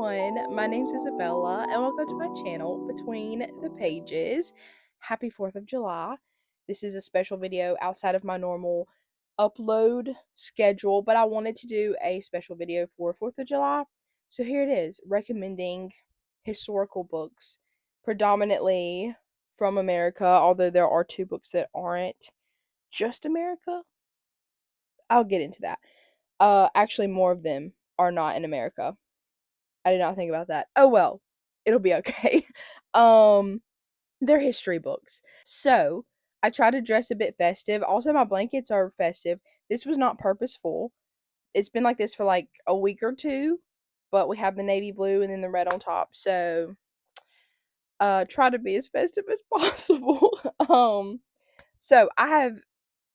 everyone, my name's Isabella and welcome to my channel, Between the Pages. Happy 4th of July. This is a special video outside of my normal upload schedule, but I wanted to do a special video for 4th of July. So here it is, recommending historical books, predominantly from America, although there are 2 books that aren't just America. I'll get into that. Actually more of them are not in America. I did not think about that. Oh well, it'll be okay. um, they're history books. So I try to dress a bit festive. Also, my blankets are festive. This was not purposeful. It's been like this for like a week or two, but we have the navy blue and then the red on top. So try to be as festive as possible. So I have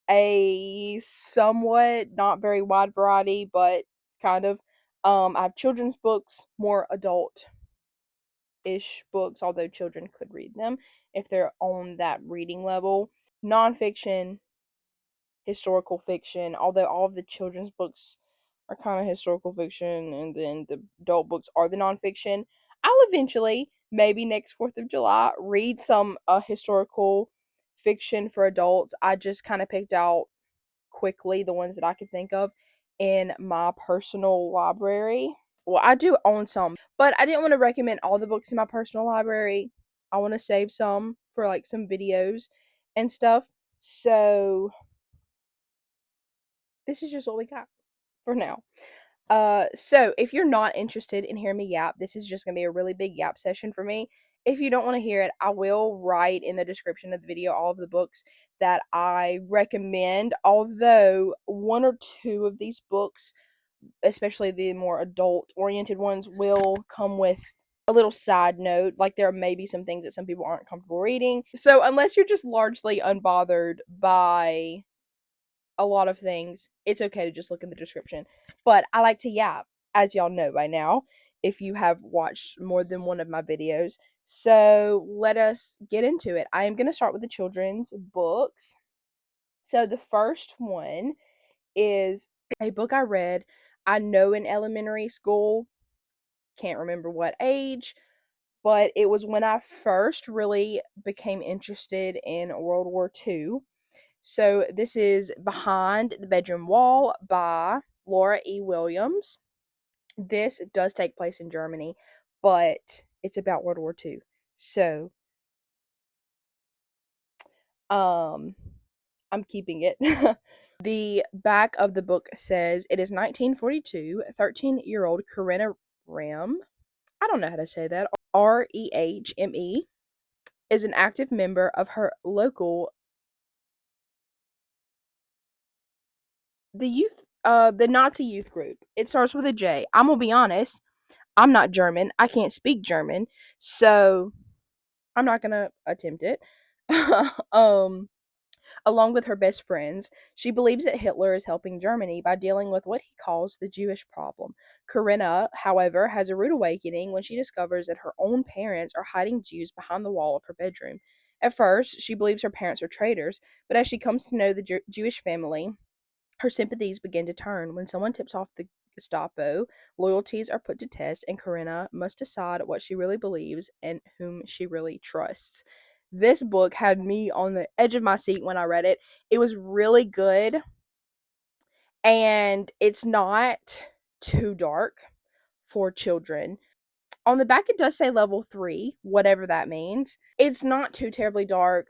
a somewhat not very wide variety, but kind of. I have children's books, more adult ish books, although children could read them if they're on that reading level. Nonfiction, historical fiction, although all of the children's books are kind of historical fiction, and then the adult books are the nonfiction. I'll eventually, maybe next 4th of July, read some historical fiction for adults. I just kind of picked out quickly the ones that I could think of in my personal library. Well, I do own some, but I didn't want to recommend all the books in my personal library. I want to save some for like some videos and stuff. So this is just what we got for now. So if you're not interested in hearing me yap, this is just gonna be a really big yap session for me. If you don't want to hear it, I will write in the description of the video all of the books that I recommend. Although 1 or 2 of these books, especially the more adult oriented ones, will come with a little side note. Like there may be some things that some people aren't comfortable reading. So unless you're just largely unbothered by a lot of things, it's okay to just look in the description. But I like to yap, as y'all know by now, if you have watched more than one of my videos. So let us get into it. I am going to start with the children's books. So the first one is a book I read, I know, in elementary school. Can't remember what age, but it was when I first really became interested in World War II. So this is Behind the Bedroom Wall by Laura E. Williams. This does take place in Germany, but it's about World War II. So I'm keeping it. The back of the book says it is 1942. 13-year-old Corinna Rehme, I don't know how to say that, Rehme, is an active member of her local the Nazi youth group. It starts with a J. I'm gonna be honest, I'm not German. I can't speak German, so I'm not gonna attempt it. um Along with her best friends, she believes that Hitler is helping Germany by dealing with what he calls the Jewish problem. Corinna, however, has a rude awakening when she discovers that her own parents are hiding Jews behind the wall of her bedroom. At first, she believes her parents are traitors, but as she comes to know the Jewish family, her sympathies begin to turn. When someone tips off the Gestapo, loyalties are put to test, and Corinna must decide what she really believes and whom she really trusts. This book had me on the edge of my seat when I read it. It was really good, and it's not too dark for children. On the back, it does say level 3, whatever that means. It's not too terribly dark.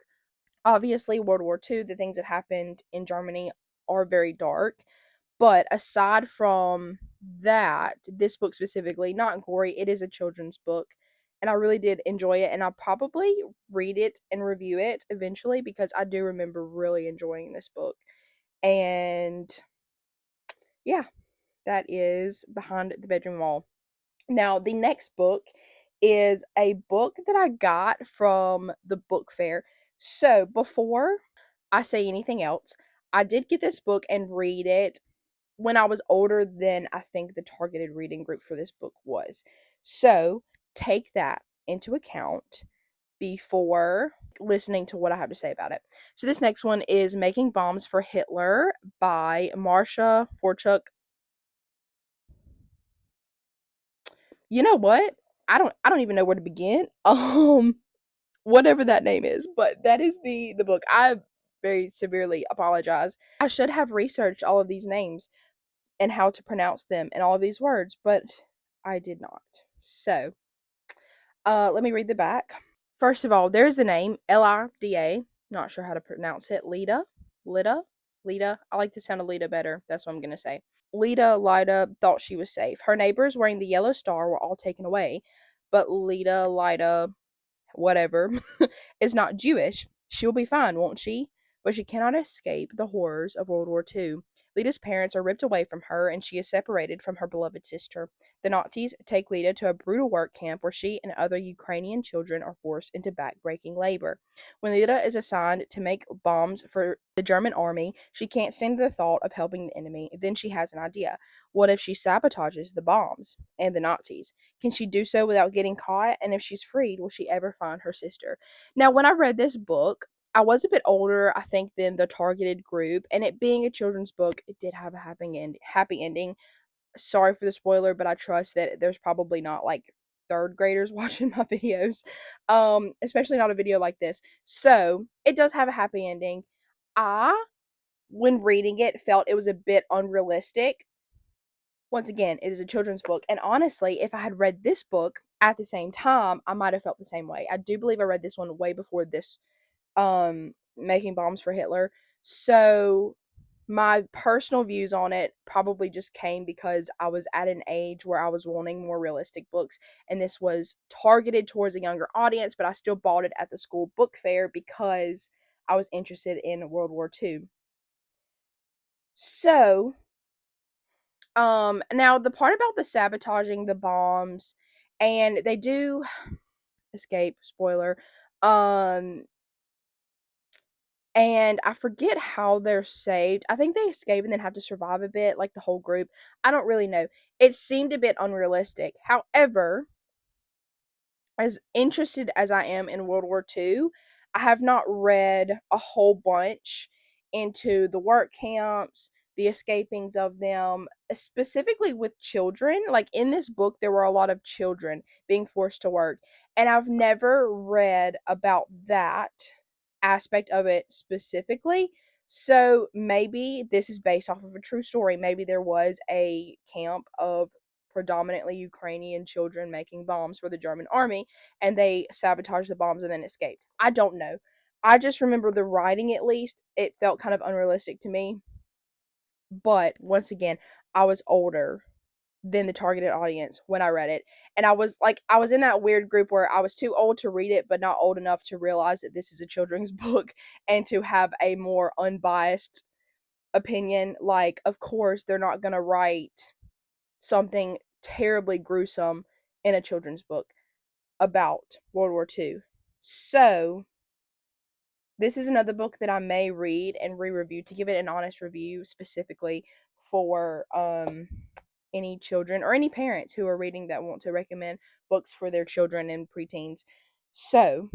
Obviously, World War II, the things that happened in Germany are very dark. But aside from that, this book specifically, not gory, it is a children's book. And I really did enjoy it. And I'll probably read it and review it eventually because I do remember really enjoying this book. And yeah, that is Behind the Bedroom Wall. Now, the next book is a book that I got from the book fair. So before I say anything else, I did get this book and read it when I was older than I think the targeted reading group for this book was. So take that into account before listening to what I have to say about it. So this next one is Making Bombs for Hitler by Marsha Forchuk. You know what? I don't even know where to begin. Whatever that name is, but that is the book. I very severely apologize. I should have researched all of these names and how to pronounce them and all of these words, but I did not. So, let me read the back. First of all, there's the name Lida. Not sure how to pronounce it. Lida. I like the sound of Lida better. That's what I'm gonna say. Lida thought she was safe. Her neighbors wearing the yellow star were all taken away, but Lida, whatever, is not Jewish. She'll be fine, won't she? But she cannot escape the horrors of World War II. Lida's parents are ripped away from her, and she is separated from her beloved sister. The Nazis take Lida to a brutal work camp where she and other Ukrainian children are forced into backbreaking labor. When Lida is assigned to make bombs for the German army, she can't stand the thought of helping the enemy. Then she has an idea. What if she sabotages the bombs and the Nazis? Can she do so without getting caught? And if she's freed, will she ever find her sister? Now, when I read this book, I was a bit older, I think, than the targeted group, and it being a children's book, it did have a happy ending. Sorry for the spoiler, but I trust that there's probably not like third graders watching my videos, especially not a video like this. So it does have a happy ending. I, when reading it, felt it was a bit unrealistic. Once again, it is a children's book, and honestly, if I had read this book at the same time, I might have felt the same way. I do believe I read this one way before this, Making Bombs for Hitler. So my personal views on it probably just came because I was at an age where I was wanting more realistic books, and this was targeted towards a younger audience, but I still bought it at the school book fair because I was interested in World War II. So, now the part about the sabotaging the bombs, and they do escape, spoiler, um, and I forget how they're saved. I think they escape and then have to survive a bit, like the whole group. I don't really know. It seemed a bit unrealistic. However, as interested as I am in World War II, I have not read a whole bunch into the work camps, the escapings of them, specifically with children. Like in this book, there were a lot of children being forced to work, and I've never read about that aspect of it specifically. So maybe this is based off of a true story. Maybe there was a camp of predominantly Ukrainian children making bombs for the German army, and they sabotaged the bombs and then escaped. I don't know. I just remember the writing, at least. It felt kind of unrealistic to me. But once again, I was older than the targeted audience when I read it. And I was in that weird group where I was too old to read it, but not old enough to realize that this is a children's book and to have a more unbiased opinion. Like, of course, they're not going to write something terribly gruesome in a children's book about World War II. So, this is another book that I may read and re-review to give it an honest review specifically for any children or any parents who are reading that want to recommend books for their children and preteens. So,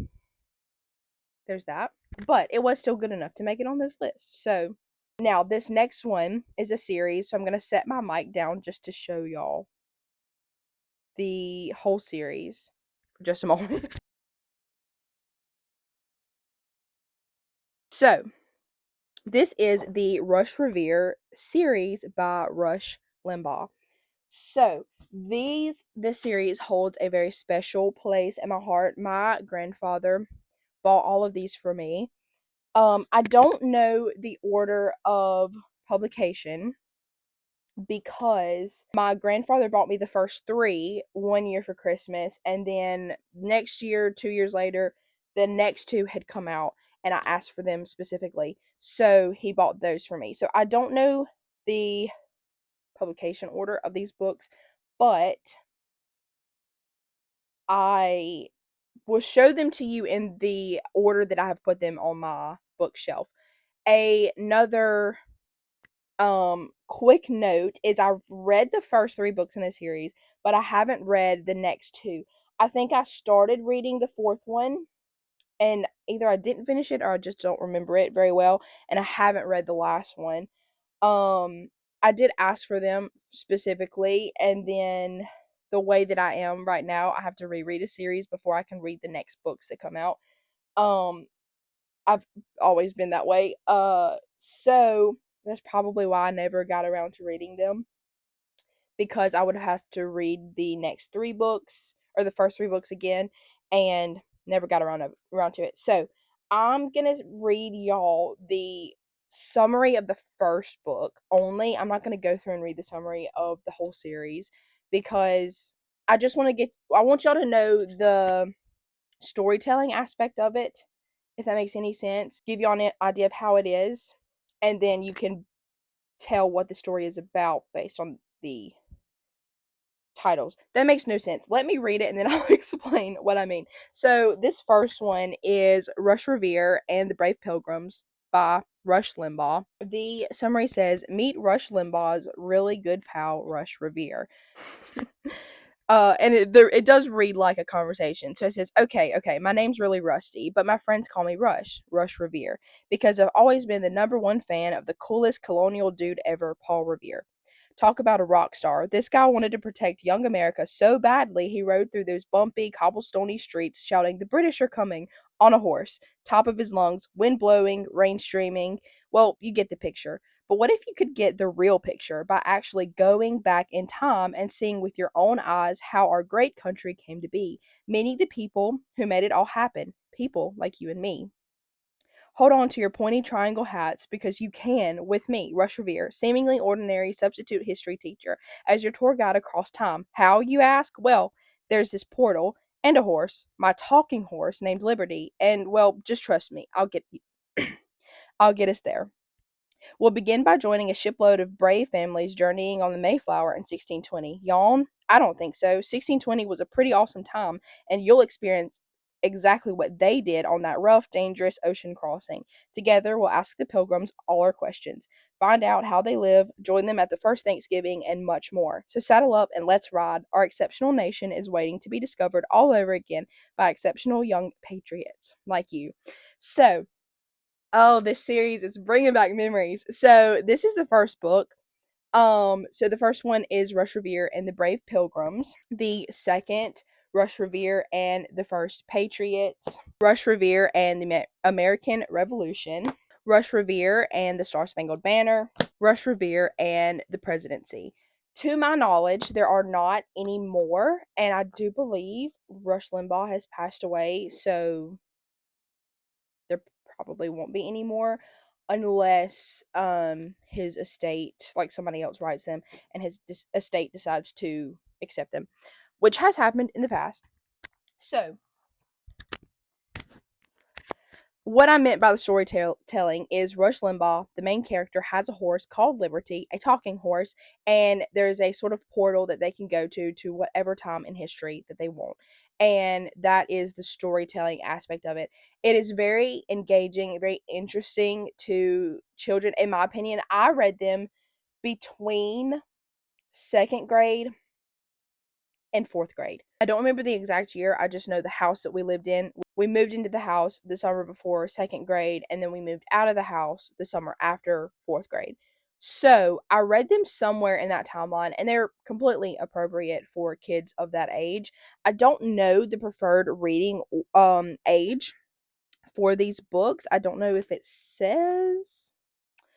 there's that. But it was still good enough to make it on this list. So, now this next one is a series, so I'm going to set my mic down just to show y'all the whole series for just a moment. So, this is the Revere series by Rush Limbaugh. So, this series holds a very special place in my heart. My grandfather bought all of these for me. I don't know the order of publication because my grandfather bought me the first 3 one year for Christmas, and then next year, 2 years later, the next 2 had come out, and I asked for them specifically. So he bought those for me. So I don't know the publication order of these books, but I will show them to you in the order that I have put them on my bookshelf. Another quick note is I've read the first 3 books in the series, but I haven't read the next 2. I think I started reading the 4th one, and either I didn't finish it or I just don't remember it very well, and I haven't read the last one. I did ask for them specifically, and then the way that I am right now, I have to reread a series before I can read the next books that come out. Um, I've always been that way. So that's probably why I never got around to reading them, because I would have to read the next three books or the first three books again, and never got around to it. So I'm gonna read y'all the summary of the first book only. I'm not gonna go through and read the summary of the whole series, because I want y'all to know the storytelling aspect of it, if that makes any sense. Give you an idea of how it is, and then you can tell what the story is about based on the titles. That makes no sense. Let me read it and then I'll explain what I mean. So, this first one is Rush Revere and the Brave Pilgrims by Rush Limbaugh. The summary says, "Meet Rush Limbaugh's really good pal, Rush Revere." And it does read like a conversation. So it says, okay, my name's really Rusty, but my friends call me Rush Revere, because I've always been the number one fan of the coolest colonial dude ever, Paul Revere. Talk about a rock star. This guy wanted to protect young America so badly he rode through those bumpy, cobblestoney streets shouting, "The British are coming," on a horse, top of his lungs, wind blowing, rain streaming. Well, you get the picture. But what if you could get the real picture by actually going back in time and seeing with your own eyes how our great country came to be, meeting the people who made it all happen, people like you and me. Hold on to your pointy triangle hats, because you can, with me, Rush Revere, seemingly ordinary substitute history teacher, as your tour guide across time. How, you ask? Well, there's this portal and a horse, my talking horse named Liberty, and, well, just trust me, I'll get us there. We'll begin by joining a shipload of brave families journeying on the Mayflower in 1620. Yawn? I don't think so. 1620 was a pretty awesome time, and you'll experience exactly what they did on that rough, dangerous ocean crossing. Together, we'll ask the Pilgrims all our questions, find out how they live, join them at the first Thanksgiving, and much more. So saddle up and let's ride. Our exceptional nation is waiting to be discovered all over again by exceptional young patriots like you. So, oh, this series is bringing back memories. So this is the first book. So the first one is Rush Revere and the Brave Pilgrims. The second, Rush Revere and the First Patriots. Rush Revere and the American Revolution. Rush Revere and the Star Spangled Banner. Rush Revere and the Presidency. To my knowledge, there are not any more, and I do believe Rush Limbaugh has passed away, so there probably won't be any more, unless his estate, like somebody else writes them and his estate decides to accept them, which has happened in the past. So what I meant by the storytelling is Rush Limbaugh, the main character, has a horse called Liberty, a talking horse, and there's a sort of portal that they can go to whatever time in history that they want. And that is the storytelling aspect of it. It is very engaging, very interesting to children, in my opinion. I read them between second grade and fourth grade. I don't remember the exact year. I just know the house that we lived in. We moved into the house the summer before second grade, and then we moved out of the house the summer after fourth grade. So I read them somewhere in that timeline, and they're completely appropriate for kids of that age. I don't know the preferred reading age for these books. I don't know if it says.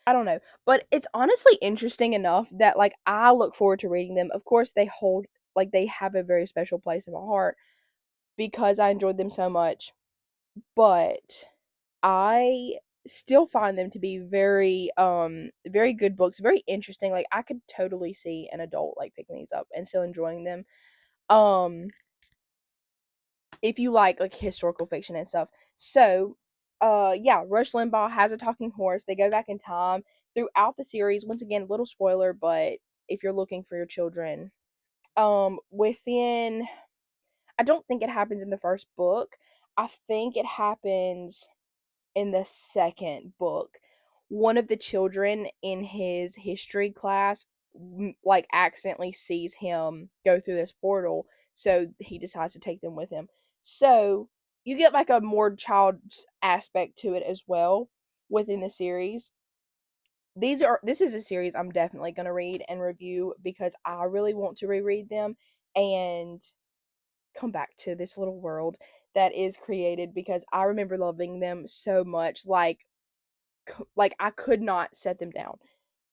I don't know, but it's honestly interesting enough that like I look forward to reading them. Of course, they have a very special place in my heart because I enjoyed them so much, but I still find them to be very good books, very interesting. Like I could totally see an adult like picking these up and still enjoying them. Um if you like historical fiction and stuff. So, yeah, Rush Limbaugh has a talking horse. They go back in time throughout the series. Once again, little spoiler, but if you're looking for your children, within, I don't think it happens in the first book. I think it happens in the second book. One of the children in his history class like accidentally sees him go through this portal, so he decides to take them with him. So you get like a more child's aspect to it as well within the series. This is a series I'm definitely going to read and review because I really want to reread them, and come back to this little world that is created, because I remember loving them so much. Like I could not set them down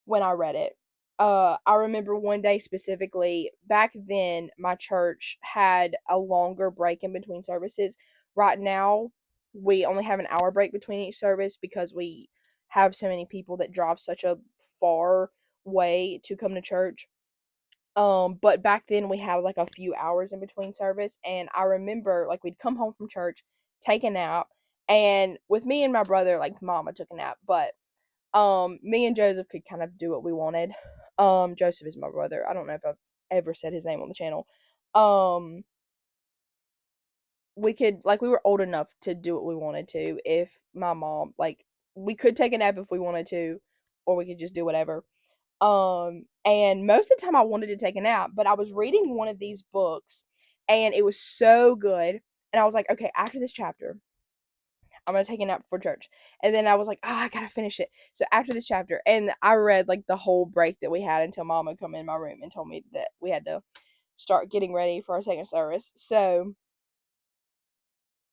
when I read it. I remember one day specifically, back then my church had a longer break in between services. Right now, we only have an hour break between each service because we have so many people that drive such a far way to come to church. But back then we had like a few hours in between service, and I remember like we'd come home from church, take a nap, and with me and my brother, like Mama took a nap, but me and Joseph could kind of do what we wanted. Joseph is my brother. I don't know if I've ever said his name on the channel. Um, we could, like, we were old enough to do what we wanted to. If my mom, like, we could take a nap if we wanted to, or we could just do whatever. And most of the time I wanted to take a nap, but I was reading one of these books and it was so good. And I was like, okay, after this chapter, I'm gonna take a nap before church. And then I was like, I gotta finish it. So after this chapter, and I read like the whole break that we had until Mama come in my room and told me that we had to start getting ready for our second service. So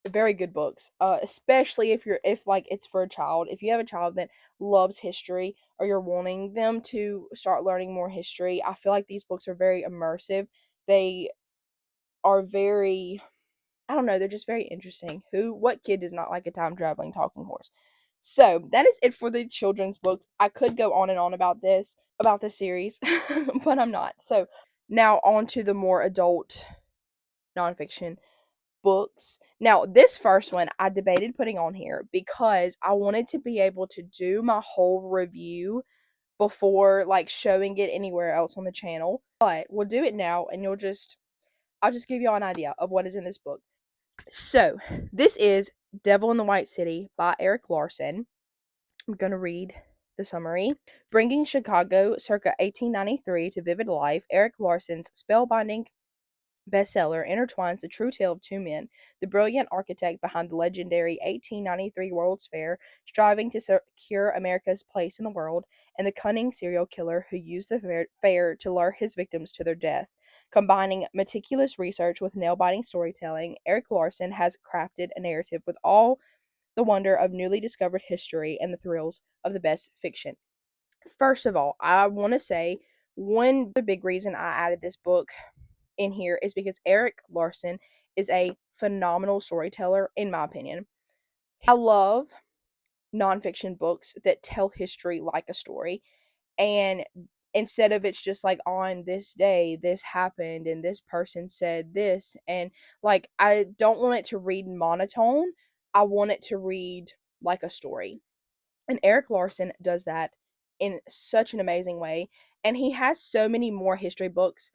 very good books, especially if like it's for a child. If you have a child that loves history, or you're wanting them to start learning more history, I feel like these books are very immersive. They are very, I don't know, they're just very interesting. What kid does not like a time traveling talking horse? So that is it for the children's books. I could go on and on about this series, but I'm not. So now on to the more adult nonfiction books. Now, this first one I debated putting on here because I wanted to be able to do my whole review before like showing it anywhere else on the channel. But we'll do it now, and I'll just give y'all an idea of what is in this book. So, this is Devil in the White City by Erik Larson. I'm going to read the summary. Bringing Chicago circa 1893 to vivid life, Erik Larson's spellbinding bestseller intertwines the true tale of two men: the brilliant architect behind the legendary 1893 World's Fair, striving to secure America's place in the world, and the cunning serial killer who used the fair to lure his victims to their death. Combining meticulous research with nail-biting storytelling, Erik Larson has crafted a narrative with all the wonder of newly discovered history and the thrills of the best fiction. First of all, I want to say one the big reason I added this book in here is because Erik Larson is a phenomenal storyteller, in my opinion. I love nonfiction books that tell history like a story, and instead of it's just like, on this day this happened and this person said this, and like, I don't want it to read monotone. I want it to read like a story. And Erik Larson does that in such an amazing way. And he has so many more history books.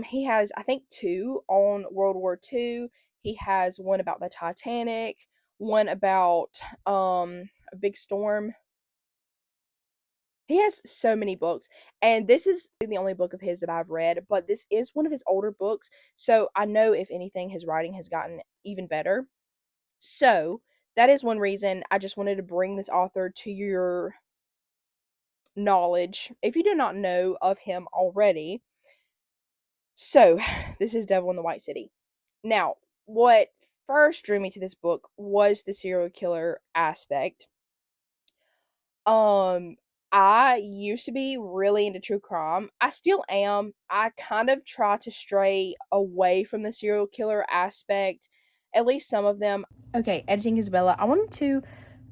He has, I think, two on World War II. He has one about the Titanic, one about a big storm. He has so many books, and this is the only book of his that I've read, but this is one of his older books, so I know, if anything, his writing has gotten even better. So that is one reason I just wanted to bring this author to your knowledge if you do not know of him already. So, this is Devil in the White City. Now, what first drew me to this book was the serial killer aspect. Um, I used to be really into true crime. I still am. I kind of try to stray away from the serial killer aspect, at least some of them. Okay, editing Isabella, I wanted to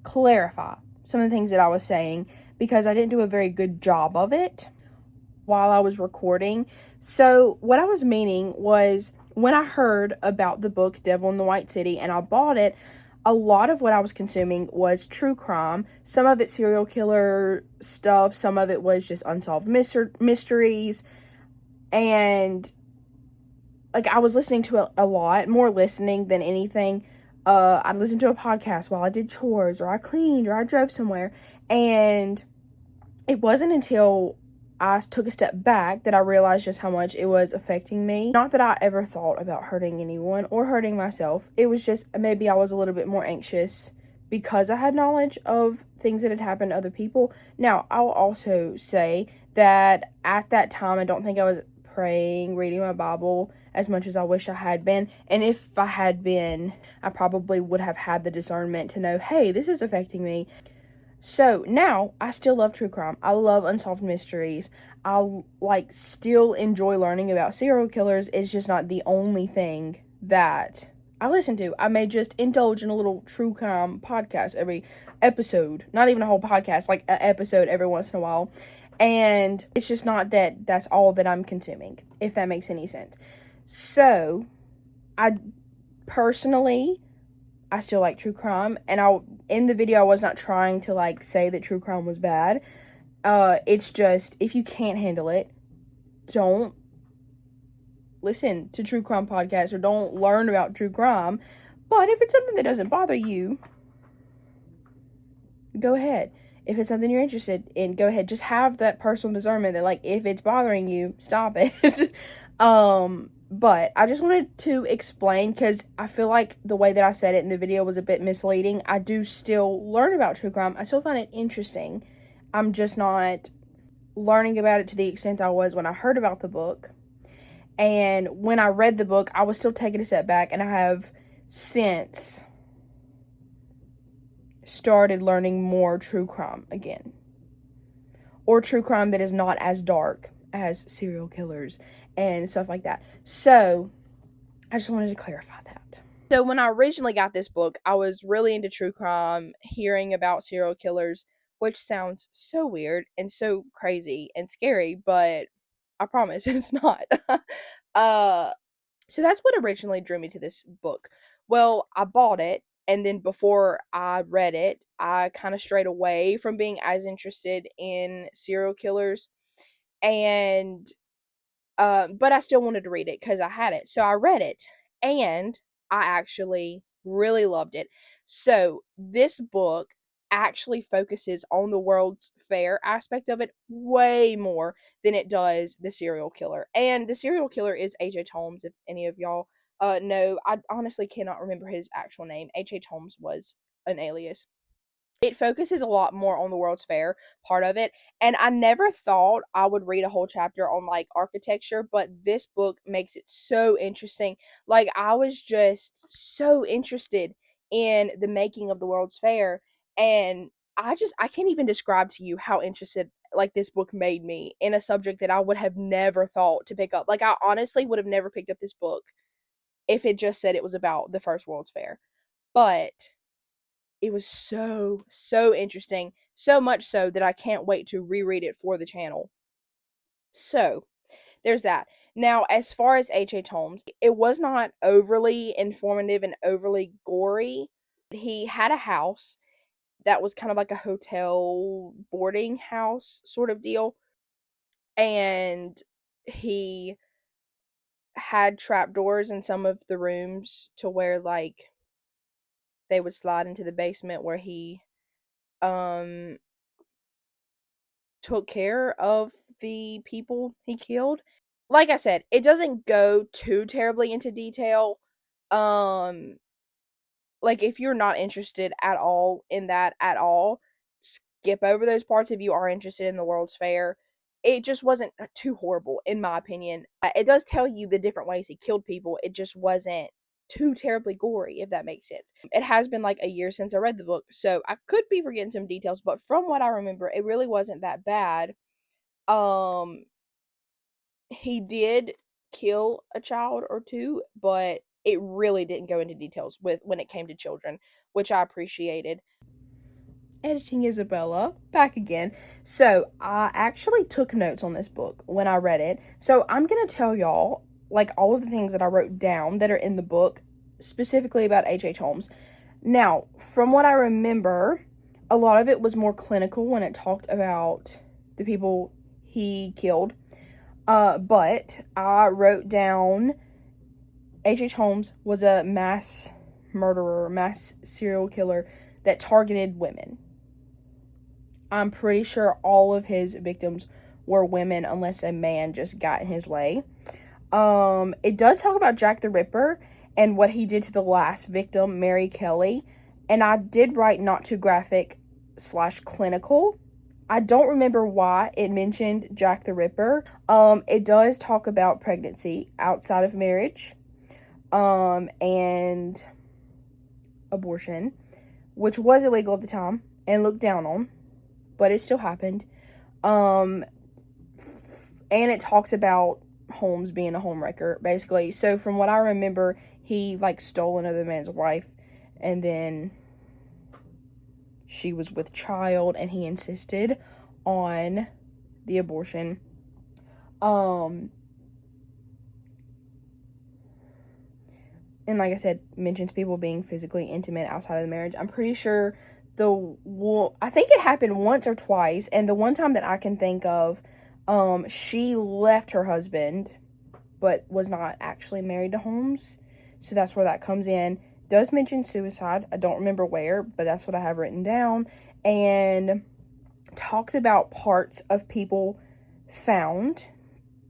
clarify some of the things that I was saying because I didn't do a very good job of it while I was recording. So what I was meaning was, when I heard about the book Devil in the White City and I bought it, a lot of what I was consuming was true crime. Some of it serial killer stuff, some of it was just unsolved mysteries, and like, I was listening to a lot more listening than anything. I listened to a podcast while I did chores, or I cleaned, or I drove somewhere, and it wasn't until I took a step back that I realized just how much it was affecting me. Not that I ever thought about hurting anyone or hurting myself. It was just, maybe I was a little bit more anxious because I had knowledge of things that had happened to other people. Now, I'll also say that at that time, I don't think I was praying, reading my Bible as much as I wish I had been. And if I had been, I probably would have had the discernment to know, hey, this is affecting me. So now I still love true crime. I love unsolved mysteries. I still enjoy learning about serial killers. It's just not the only thing that I listen to. I may just indulge in a little true crime podcast every episode. Not even a whole podcast, like an episode every once in a while. And it's just not that that's all that I'm consuming, if that makes any sense. So, I still like true crime, and in the video I was not trying to say that true crime was bad. It's just, if you can't handle it, don't listen to true crime podcasts or don't learn about true crime. But if it's something that doesn't bother you, go ahead. If it's something you're interested in, go ahead. Just have that personal discernment that if it's bothering you, stop it. But I just wanted to explain, because I feel like the way that I said it in the video was a bit misleading. I do still learn about true crime. I still find it interesting. I'm just not learning about it to the extent I was when I heard about the book. And when I read the book, I was still taking a step back, and I have since started learning more true crime again. Or true crime that is not as dark as serial killers and stuff like that. So, I just wanted to clarify that. So, when I originally got this book, I was really into true crime, hearing about serial killers, which sounds so weird and so crazy and scary, but I promise it's not. So that's what originally drew me to this book. Well, I bought it, and then before I read it, I kind of strayed away from being as interested in serial killers, and but I still wanted to read it because I had it. So I read it, and I actually really loved it. So this book actually focuses on the World's Fair aspect of it way more than it does the serial killer. And the serial killer is H.H. Holmes, if any of y'all know. I honestly cannot remember his actual name. H.H. Holmes was an alias. It focuses a lot more on the World's Fair part of it, and I never thought I would read a whole chapter on architecture, but this book makes it so interesting. I was just so interested in the making of the World's Fair, and I can't even describe to you how interested this book made me in a subject that I would have never thought to pick up. I honestly would have never picked up this book if it just said it was about the first World's Fair. But it was so interesting, so much so that I can't wait to reread it for the channel. So, there's that. Now, as far as H.H. Holmes, it was not overly informative and overly gory. He had a house that was kind of like a hotel boarding house sort of deal, and he had trapdoors in some of the rooms to where they would slide into the basement where he took care of the people he killed. Like I said, it doesn't go too terribly into detail. If you're not interested at all in that at all, skip over those parts. If you are interested in the World's Fair, it just wasn't too horrible in my opinion. It does tell you the different ways he killed people. It just wasn't too terribly gory, if that makes sense. It has been a year since I read the book, so I could be forgetting some details, but from what I remember, it really wasn't that bad. He did kill a child or two, but it really didn't go into details when it came to children, which I appreciated. Editing Isabella, back again. So, I actually took notes on this book when I read it. So, I'm going to tell y'all, all of the things that I wrote down that are in the book, specifically about H.H. Holmes. Now, from what I remember, a lot of it was more clinical when it talked about the people he killed. But I wrote down H.H. Holmes was a mass murderer, mass serial killer that targeted women. I'm pretty sure all of his victims were women unless a man just got in his way. It does talk about Jack the Ripper and what he did to the last victim, Mary Kelly. And I did write not too graphic / clinical. I don't remember why it mentioned Jack the Ripper. It does talk about pregnancy outside of marriage, and abortion, which was illegal at the time and looked down on, but it still happened. And it talks about Holmes being a homewrecker, basically. So from what I remember, he like stole another man's wife, and then she was with child, and he insisted on the abortion. And like I said, mentions people being physically intimate outside of the marriage. I'm pretty sure I think it happened once or twice, and the one time that I can think of, she left her husband, but was not actually married to Holmes, so that's where that comes in. Does mention suicide. I don't remember where, but that's what I have written down, and talks about parts of people found,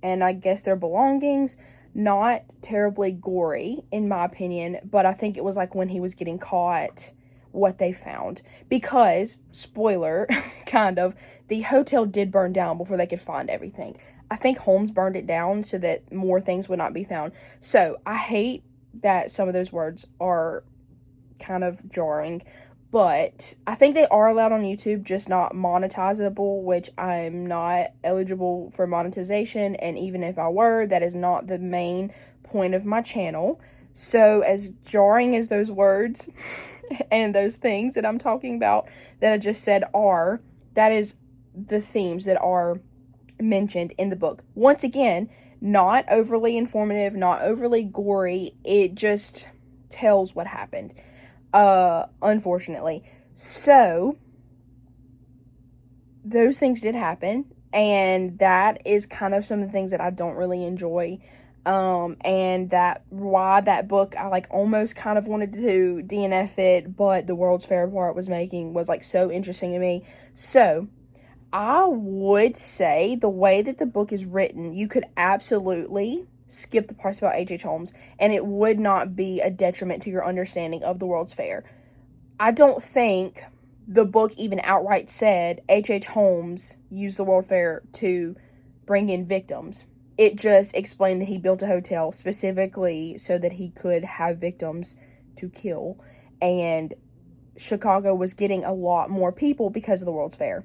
and I guess their belongings. Not terribly gory, in my opinion, but I think it was like when he was getting caught, what they found. Because, spoiler, kind of, the hotel did burn down before they could find everything. I think Holmes burned it down so that more things would not be found. So, I hate that some of those words are kind of jarring, but I think they are allowed on YouTube, just not monetizable, which I'm not eligible for monetization, and even if I were, that is not the main point of my channel. So as jarring as those words and those things that I'm talking about that I just said are, that is the themes that are mentioned in the book. Once again, not overly informative, not overly gory, it just tells what happened. Unfortunately. So, those things did happen, and that is kind of some of the things that I don't really enjoy. And that why that book I like almost kind of wanted to DNF it, but the World's Fair part was making was like so interesting to me. So, I would say the way that the book is written, you could absolutely skip the parts about H.H. Holmes, and it would not be a detriment to your understanding of the World's Fair. I don't think the book even outright said H.H. Holmes used the World Fair to bring in victims. It just explained that he built a hotel specifically so that he could have victims to kill, and Chicago was getting a lot more people because of the World's Fair,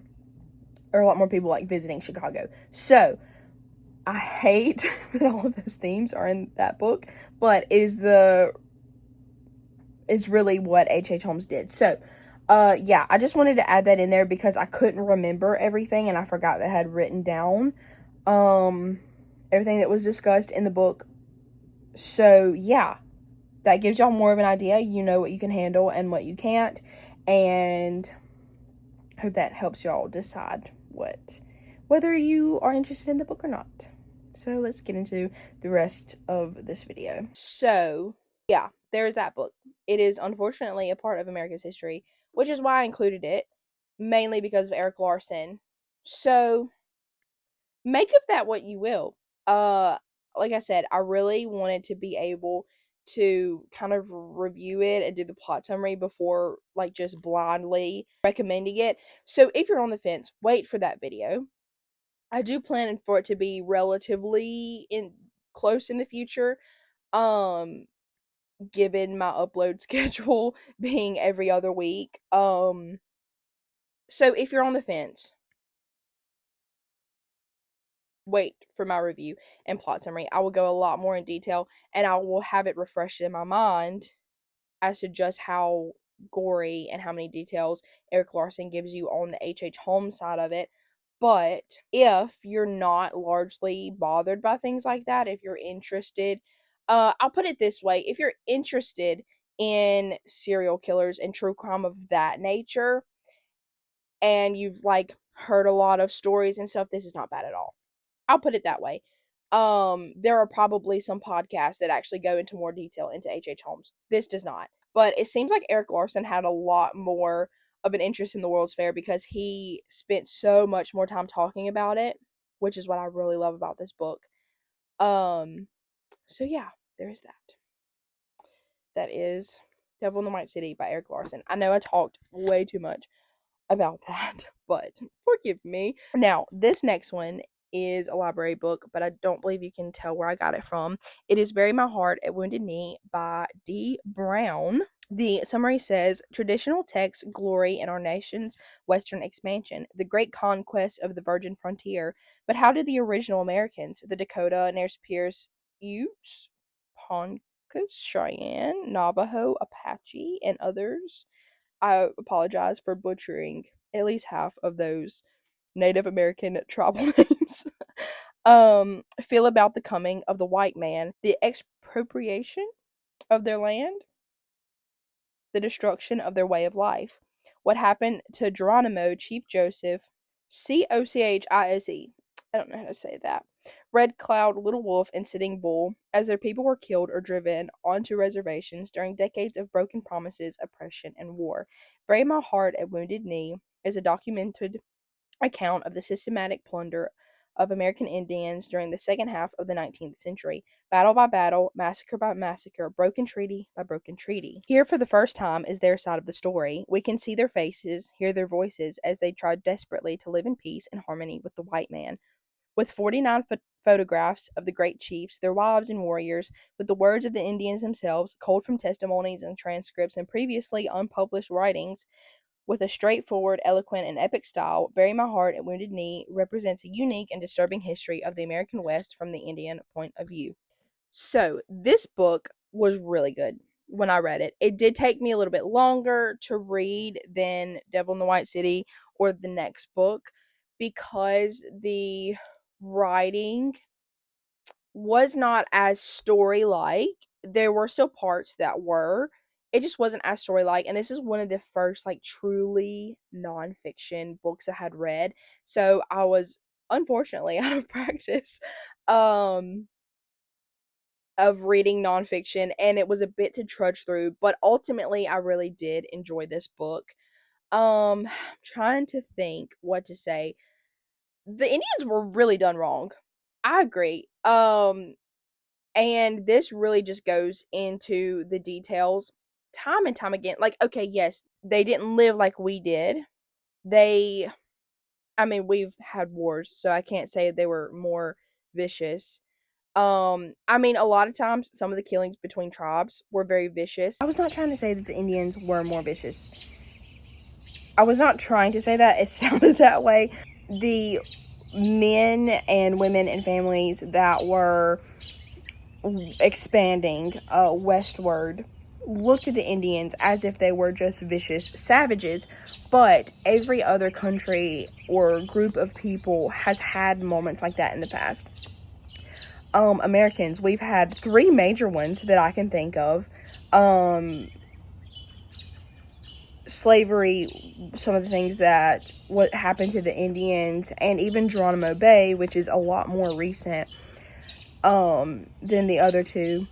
or a lot more people like visiting Chicago. So I hate that all of those themes are in that book, but it's really what H.H. Holmes did. So, yeah, I just wanted to add that in there because I couldn't remember everything, and I forgot that I had written down, everything that was discussed in the book. So, yeah, that gives y'all more of an idea. You know what you can handle and what you can't, and I hope that helps y'all decide whether you are interested in the book or not. So let's get into the rest of this video. So, yeah, there's that book. It is unfortunately a part of America's history, which is why I included it, mainly because of Erik Larson. So, make of that what you will. Like I said, I really wanted to be able to kind of review it and do the plot summary before like just blindly recommending it. So if you're on the fence, wait for that video. I do plan for it to be relatively close in the future. Given my upload schedule being every other week. So if you're on the fence, wait for my review and plot summary. I will go a lot more in detail, and I will have it refreshed in my mind as to just how gory and how many details Erik Larson gives you on the H.H. Holmes side of it. But if you're not largely bothered by things like that, if you're interested, I'll put it this way, if you're interested in serial killers and true crime of that nature, and you've like heard a lot of stories and stuff, this is not bad at all. I'll put it that way. There are probably some podcasts that actually go into more detail into H.H. Holmes. This does not. But it seems like Erik Larson had a lot more of an interest in the World's Fair because he spent so much more time talking about it, which is what I really love about this book. So yeah, there is that. That is Devil in the White City by Erik Larson. I know I talked way too much. about that, but forgive me. Now, this next one is a library book, but I don't believe you can tell where I got it from. It is Bury My Heart at Wounded Knee by D. Brown. The summary says traditional texts glory in our nation's western expansion, the great conquest of the virgin frontier. But how did the original Americans, the Dakota, Nez Perce, Utes, Poncas, Cheyenne, Navajo, Apache, and others, I apologize for butchering at least half of those Native American tribal names, feel about the coming of the white man, the expropriation of their land, the destruction of their way of life. What happened to Geronimo, Chief Joseph, Cochise? I don't know how to say that. Red Cloud, Little Wolf, and Sitting Bull, as their people were killed or driven onto reservations during decades of broken promises, oppression, and war. Bury My Heart at Wounded Knee is a documented account of the systematic plunder of American Indians during the second half of the 19th century, battle by battle, massacre by massacre, broken treaty by broken treaty. Here, for the first time, is their side of the story. We can see their faces, hear their voices as they tried desperately to live in peace and harmony with the white man. With 49 photographs of the great chiefs, their wives, and warriors, with the words of the Indians themselves, culled from testimonies and transcripts and previously unpublished writings, with a straightforward, eloquent, and epic style, Bury My Heart at Wounded Knee represents a unique and disturbing history of the American West from the Indian point of view. So, this book was really good when I read it. It did take me a little bit longer to read than Devil in the White City or the next book because the writing was not as story like. There were still parts that were. It just wasn't as story like. And this is one of the first, like, truly nonfiction books I had read. So I was unfortunately out of practice of reading nonfiction, and it was a bit to trudge through. But ultimately, I really did enjoy this book. Trying to think what to say. The Indians were really done wrong. I agree. And this really just goes into the details time and time again. Like, okay, yes, they didn't live like we did. They, I mean, we've had wars, so I can't say they were more vicious. I mean, a lot of times, some of the killings between tribes were very vicious. I was not trying to say that the Indians were more vicious. I was not trying to say that. It sounded that way. The men and women and families that were expanding westward looked at the Indians as if they were just vicious savages, but every other country or group of people has had moments like that in the past. Americans, we've had three major ones that I can think of. Slavery, some of the things that what happened to the Indians, and even Geronimo Bay, which is a lot more recent than the other two.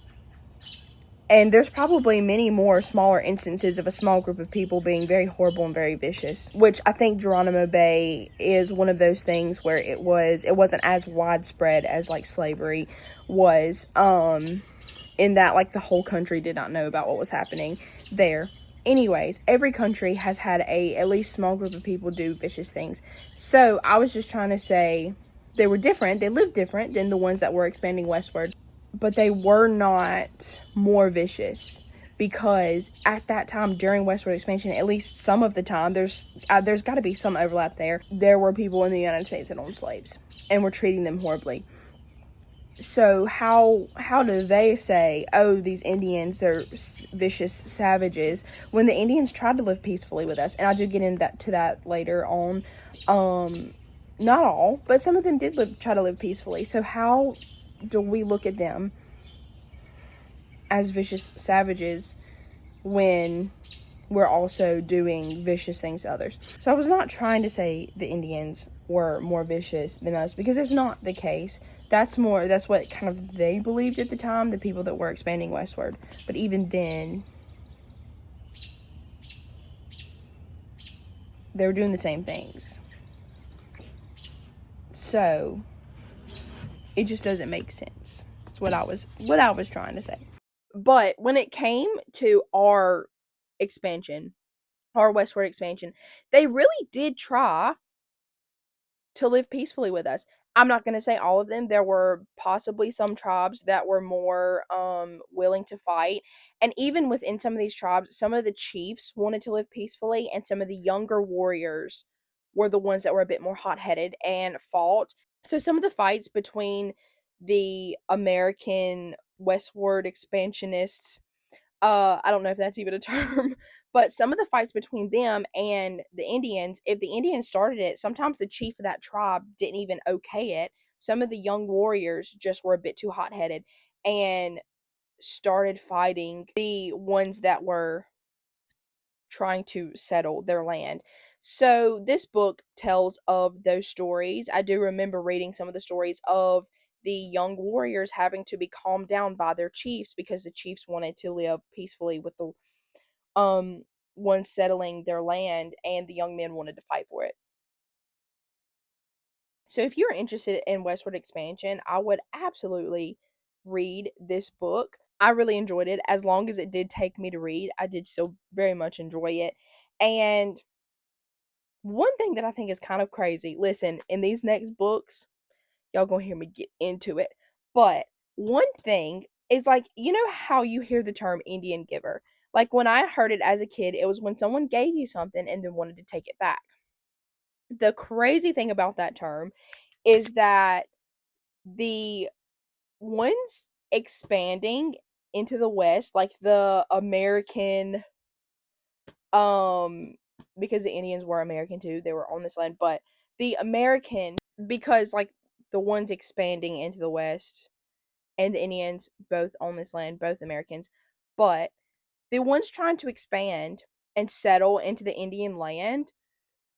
And there's probably many more smaller instances of a small group of people being very horrible and very vicious, which I think Geronimo Bay is one of those things where it wasn't as widespread as like slavery was, in that like the whole country did not know about what was happening there. Anyways, every country has had a at least small group of people do vicious things. So I was just trying to say they were different. They lived different than the ones that were expanding westward. But they were not more vicious, because at that time during westward expansion, at least some of the time, there's got to be some overlap there. There were people in the United States that owned slaves and were treating them horribly. So how do they say, oh, these Indians, they're vicious savages, when the Indians tried to live peacefully with us? And I do get into that later on. Not all, but some of them did try to live peacefully. So how do we look at them as vicious savages when we're also doing vicious things to others? So I was not trying to say the Indians were more vicious than us, because it's not the case. That's what kind of they believed at the time, the people that were expanding westward. But even then, they were doing the same things. So it just doesn't make sense. That's what I was trying to say. But when it came to our expansion, our westward expansion, they really did try to live peacefully with us. I'm not going to say all of them. There were possibly some tribes that were more willing to fight. And even within some of these tribes, some of the chiefs wanted to live peacefully, and some of the younger warriors were the ones that were a bit more hot-headed and fought. So some of the fights between the American westward expansionists, I don't know if that's even a term, but some of the fights between them and the Indians, if the Indians started it, sometimes the chief of that tribe didn't even okay it. Some of the young warriors just were a bit too hot-headed and started fighting the ones that were trying to settle their land. So this book tells of those stories. I do remember reading some of the stories of the young warriors having to be calmed down by their chiefs because the chiefs wanted to live peacefully with the ones settling their land, and the young men wanted to fight for it. So if you're interested in westward expansion, I would absolutely read this book. I really enjoyed it. As long as it did take me to read, I did so very much enjoy it. And one thing that I think is kind of crazy, listen, in these next books, y'all gonna hear me get into it. But one thing is, like, you know how you hear the term Indian giver? Like, when I heard it as a kid, it was when someone gave you something and then wanted to take it back. The crazy thing about that term is that the ones expanding into the West, like the American, because the Indians were American too, they were on this land, but the American, because like the ones expanding into the West and the Indians both on this land, both Americans, but the ones trying to expand and settle into the Indian land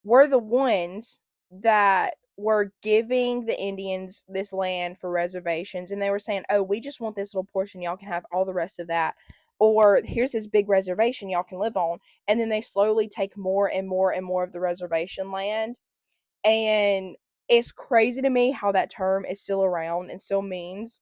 were the ones that were giving the Indians this land for reservations, and they were saying, "Oh, we just want this little portion. Y'all can have all the rest of that." Or here's this big reservation y'all can live on. And then they slowly take more and more and more of the reservation land. And it's crazy to me how that term is still around and still means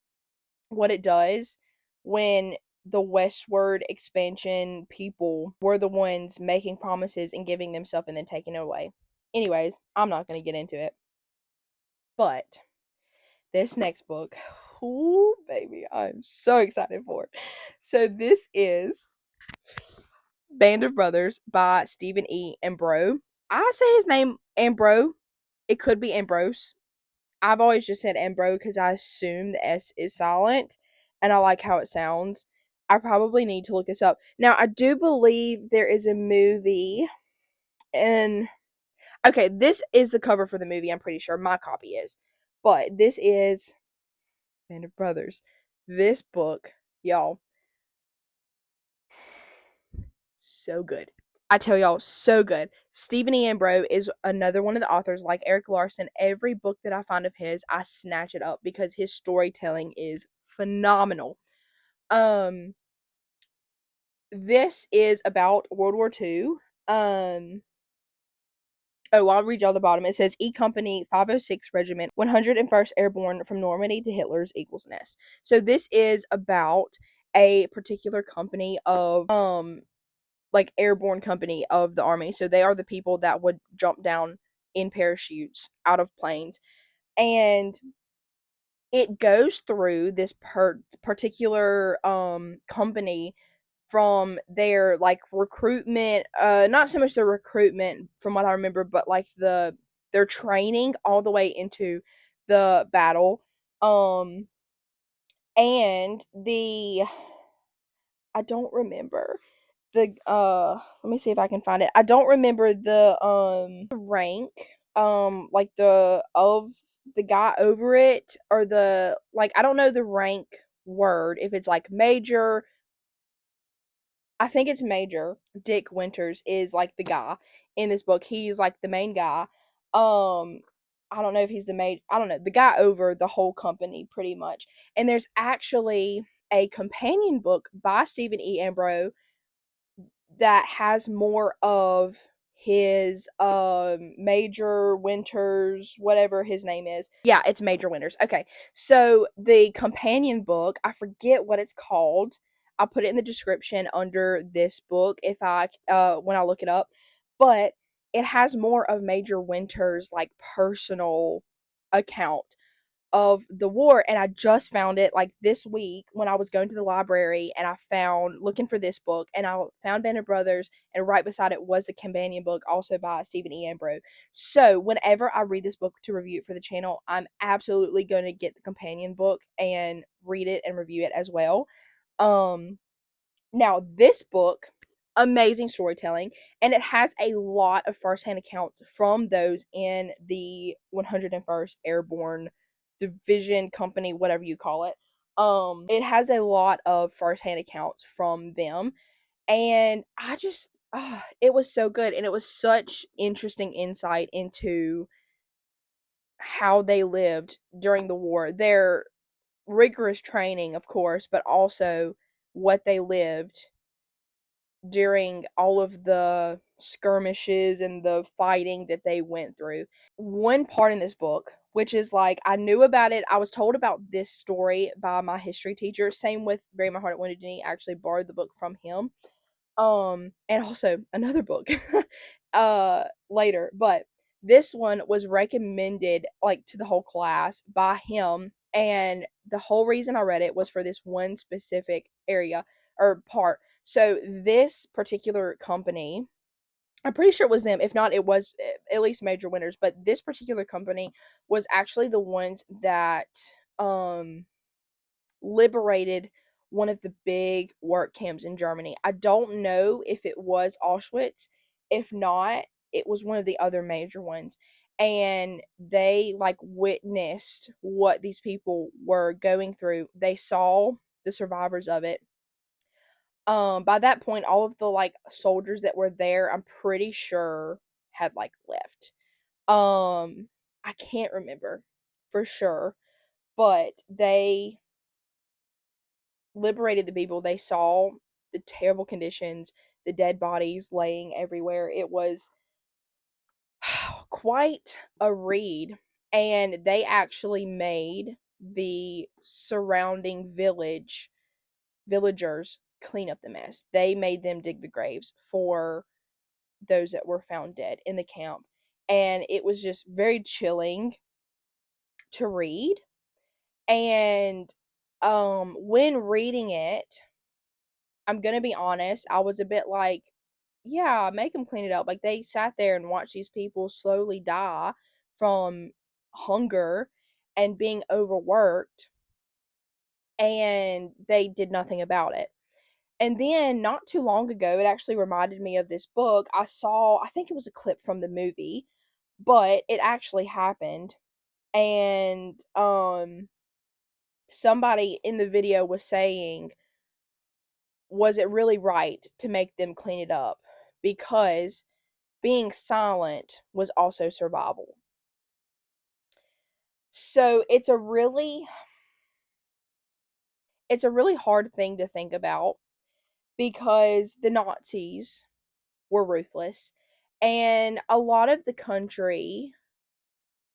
what it does when the westward expansion people were the ones making promises and giving them stuff and then taking it away. Anyways, I'm not going to get into it. But this next book, ooh, baby, I'm so excited for it. So this is Band of Brothers by Stephen E. Ambrose. I say his name Ambrose. It could be Ambrose. I've always just said Ambrose because I assume the S is silent and I like how it sounds. I probably need to look this up. Now, I do believe there is a movie, and okay, this is the cover for the movie, I'm pretty sure. My copy is. But this is Band of Brothers. This book, y'all, so good. I tell y'all, so good. Stephen E. Ambrose is another one of the authors, like Erik Larson. Every book that I find of his, I snatch it up because his storytelling is phenomenal. Um, this is about World War II. Um, oh, I'll read y'all the bottom. It says E Company 506 Regiment 101st Airborne from Normandy to Hitler's Eagle's Nest. So this is about a particular company of like airborne company of the army. So they are the people that would jump down in parachutes out of planes. And it goes through this particular company from their like recruitment, not so much their recruitment from what I remember, but like their training all the way into the battle. And the I don't remember the let me see if I can find it. I don't remember the rank, like the of the guy over it, or the like, I don't know the rank word, if it's like major. I think it's major. Dick Winters is like the guy in this book. He's like the main guy. Um I don't know if he's the main, I don't know, the guy over the whole company pretty much. And there's actually a companion book by Stephen E. Ambrose that has more of his Major Winters, whatever his name is. Yeah, it's Major Winters. Okay. So the companion book, I forget what it's called. I'll put it in the description under this book if I when I look it up. But it has more of Major Winter's like personal account of the war, and I just found it like this week when I was going to the library, and I found looking for this book, and I found Band of Brothers, and right beside it was the companion book also by Stephen E. Ambrose. So whenever I read this book to review it for the channel, I'm absolutely going to get the companion book and read it and review it as well. Now this book, amazing storytelling, and it has a lot of firsthand accounts from those in the 101st Airborne Division Company, whatever you call it. It has a lot of firsthand accounts from them, and I just it was so good, and it was such interesting insight into how they lived during the war. Their rigorous training, of course, but also what they lived during all of the skirmishes and the fighting that they went through. One part in this book, which is like I knew about it, I was told about this story by my history teacher. Same with Bury My Heart at Wounded Knee. I actually borrowed the book from him. And also another book later, but this one was recommended like to the whole class by him, and the whole reason I read it was for this one specific area or part. So this particular company, I'm pretty sure it was them. If not, it was at least Major Winners. But this particular company was actually the ones that um liberated one of the big work camps in Germany. I don't know if it was Auschwitz. If not, it was one of the other major ones. And they like witnessed what these people were going through. They saw the survivors of it. By that point, all of the like soldiers that were there, I'm pretty sure had like left. I can't remember for sure, but they liberated the people. They saw the terrible conditions, the dead bodies laying everywhere. It was quite a read, and they actually made the surrounding villagers clean up the mess. They made them dig the graves for those that were found dead in the camp. And it was just very chilling to read. And when reading it, I'm gonna be honest, I was a bit like, yeah, make them clean it up. Like they sat there and watched these people slowly die from hunger and being overworked, and they did nothing about it. And then not too long ago, it actually reminded me of this book. I saw, I think it was a clip from the movie, but it actually happened. And somebody in the video was saying, was it really right to make them clean it up? Because being silent was also survival. So it's a really hard thing to think about because the Nazis were ruthless, and a lot of the country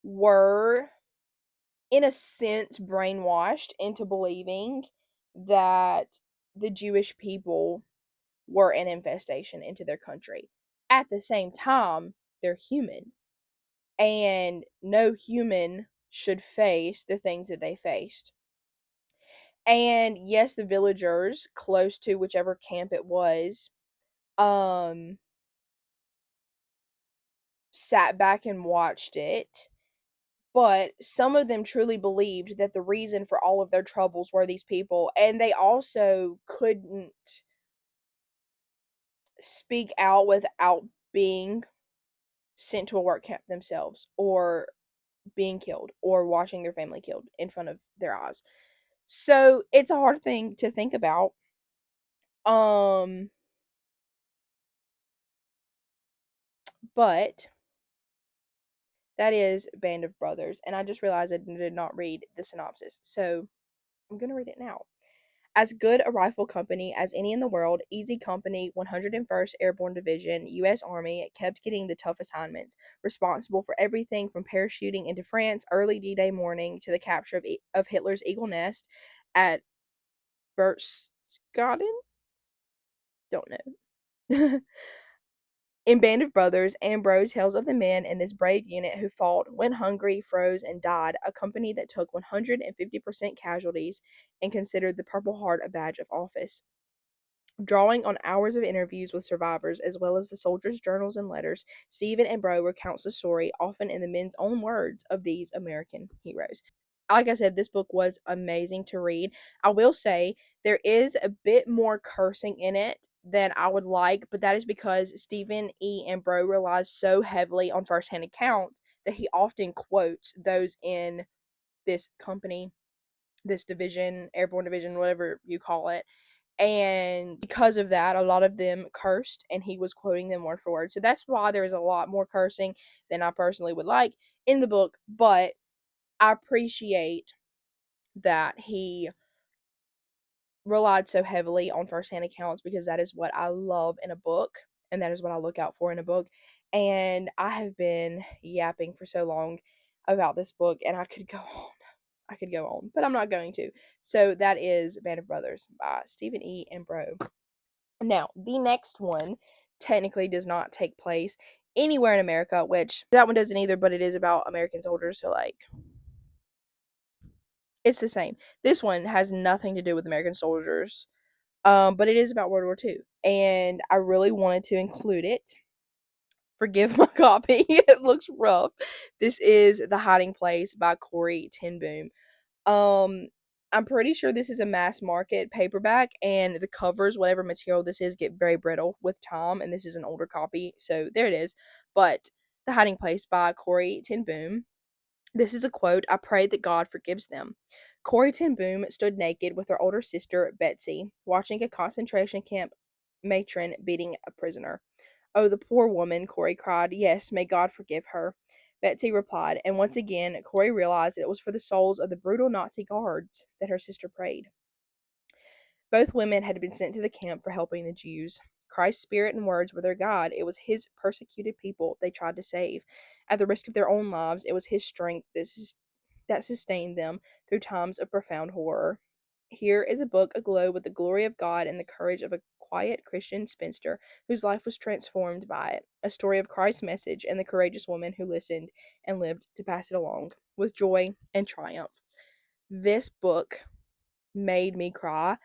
were in a sense brainwashed into believing that the Jewish people were an infestation into their country. At the same time, they're human, and no human should face the things that they faced. And yes, the villagers close to whichever camp it was, um, sat back and watched it. But some of them truly believed that the reason for all of their troubles were these people, and they also couldn't speak out without being sent to a work camp themselves, or being killed, or watching their family killed in front of their eyes. So it's a hard thing to think about. Um, but that is Band of Brothers, and I just realized I did not read the synopsis, so I'm gonna read it now. As good a rifle company as any in the world, Easy Company, 101st Airborne Division, U.S. Army, kept getting the tough assignments, responsible for everything from parachuting into France early D-Day morning to the capture of Hitler's Eagle Nest at gotten? Don't know. In Band of Brothers, Ambrose tells of the men in this brave unit who fought, went hungry, froze, and died, a company that took 150% casualties and considered the Purple Heart a badge of office. Drawing on hours of interviews with survivors, as well as the soldiers' journals and letters, Stephen Ambrose recounts the story, often in the men's own words, of these American heroes. Like I said, this book was amazing to read. I will say there is a bit more cursing in it than I would like, but that is because Stephen E. Ambrose relies so heavily on firsthand accounts that he often quotes those in this company, this division, airborne division, whatever you call it. And because of that, a lot of them cursed, and he was quoting them word for word. So that's why there's a lot more cursing than I personally would like in the book. But I appreciate that he relied so heavily on firsthand accounts, because that is what I love in a book, and that is what I look out for in a book. And I have been yapping for so long about this book, and I could go on. I could go on, but I'm not going to. So that is Band of Brothers by Stephen E. Ambrose. Now, the next one technically does not take place anywhere in America, which that one doesn't either, but it is about American soldiers, so like it's the same. This one has nothing to do with American soldiers. But it is about World War II, and I really wanted to include it. Forgive my copy; it looks rough. This is The Hiding Place by Corrie ten Boom. Um, I'm pretty sure this is a mass market paperback, and the covers, whatever material this is, get very brittle with time, and this is an older copy, so there it is. But The Hiding Place by Corrie ten Boom. This is a quote: I pray that God forgives them. Corrie ten Boom stood naked with her older sister, Betsy, watching a concentration camp matron beating a prisoner. Oh, the poor woman, Corrie cried. Yes, may God forgive her. Betsy replied, and once again, Corrie realized that it was for the souls of the brutal Nazi guards that her sister prayed. Both women had been sent to the camp for helping the Jews. Christ's spirit and words were their guide. It was his persecuted people they tried to save. At the risk of their own lives, it was his strength that sustained them through times of profound horror. Here is a book aglow with the glory of God and the courage of a quiet Christian spinster whose life was transformed by it. A story of Christ's message and the courageous woman who listened and lived to pass it along with joy and triumph. This book made me cry.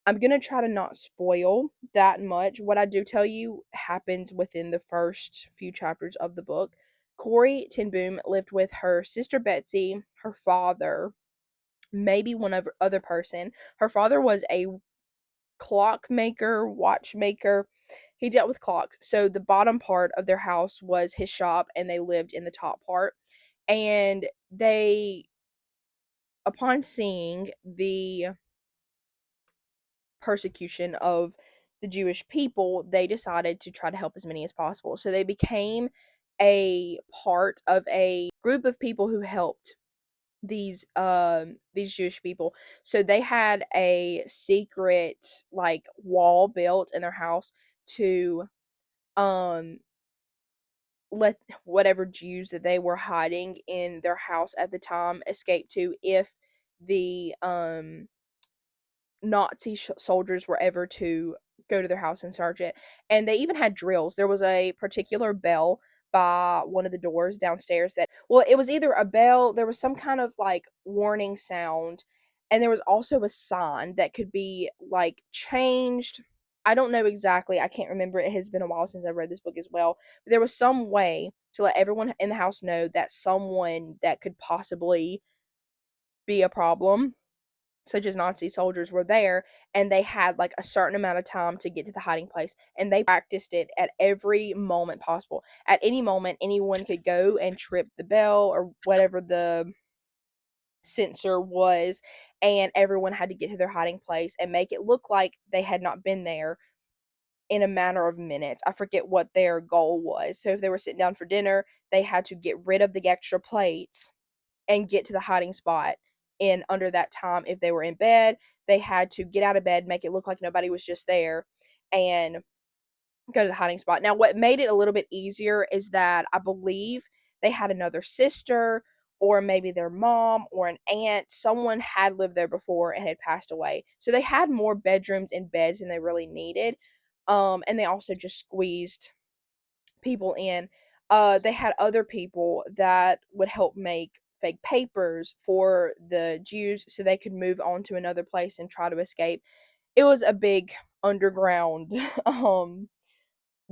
I'm going to try to not spoil that much. What I do tell you happens within the first few chapters of the book. Corrie ten Boom lived with her sister Betsy, her father, maybe one other person. Her father was a clockmaker, watchmaker. He dealt with clocks. So the bottom part of their house was his shop, and they lived in the top part. And they, upon seeing the persecution of the Jewish people, they decided to try to help as many as possible. So they became a part of a group of people who helped these Jewish people. So they had a secret like wall built in their house to um let whatever Jews that they were hiding in their house at the time escape to, if the Nazi soldiers were ever to go to their house and search it. And they even had drills. There was a particular bell by one of the doors downstairs that, well, it was either a bell, there was some kind of like warning sound, and there was also a sign that could be like changed. I don't know exactly. I can't remember. It has been a while since I read this book as well. But there was some way to let everyone in the house know that someone that could possibly be a problem, such as Nazi soldiers, were there, and they had like a certain amount of time to get to the hiding place, and they practiced it at every moment possible. At any moment, anyone could go and trip the bell or whatever the sensor was, and everyone had to get to their hiding place and make it look like they had not been there in a matter of minutes. I forget what their goal was. So if they were sitting down for dinner, they had to get rid of the extra plates and get to the hiding spot in under that time. If they were in bed, they had to get out of bed, make it look like nobody was just there, and go to the hiding spot. Now, what made it a little bit easier is that I believe they had another sister, or maybe their mom or an aunt, someone had lived there before and had passed away. So they had more bedrooms and beds than they really needed. And they also just squeezed people in. They had other people that would help make fake papers for the Jews so they could move on to another place and try to escape. It was a big underground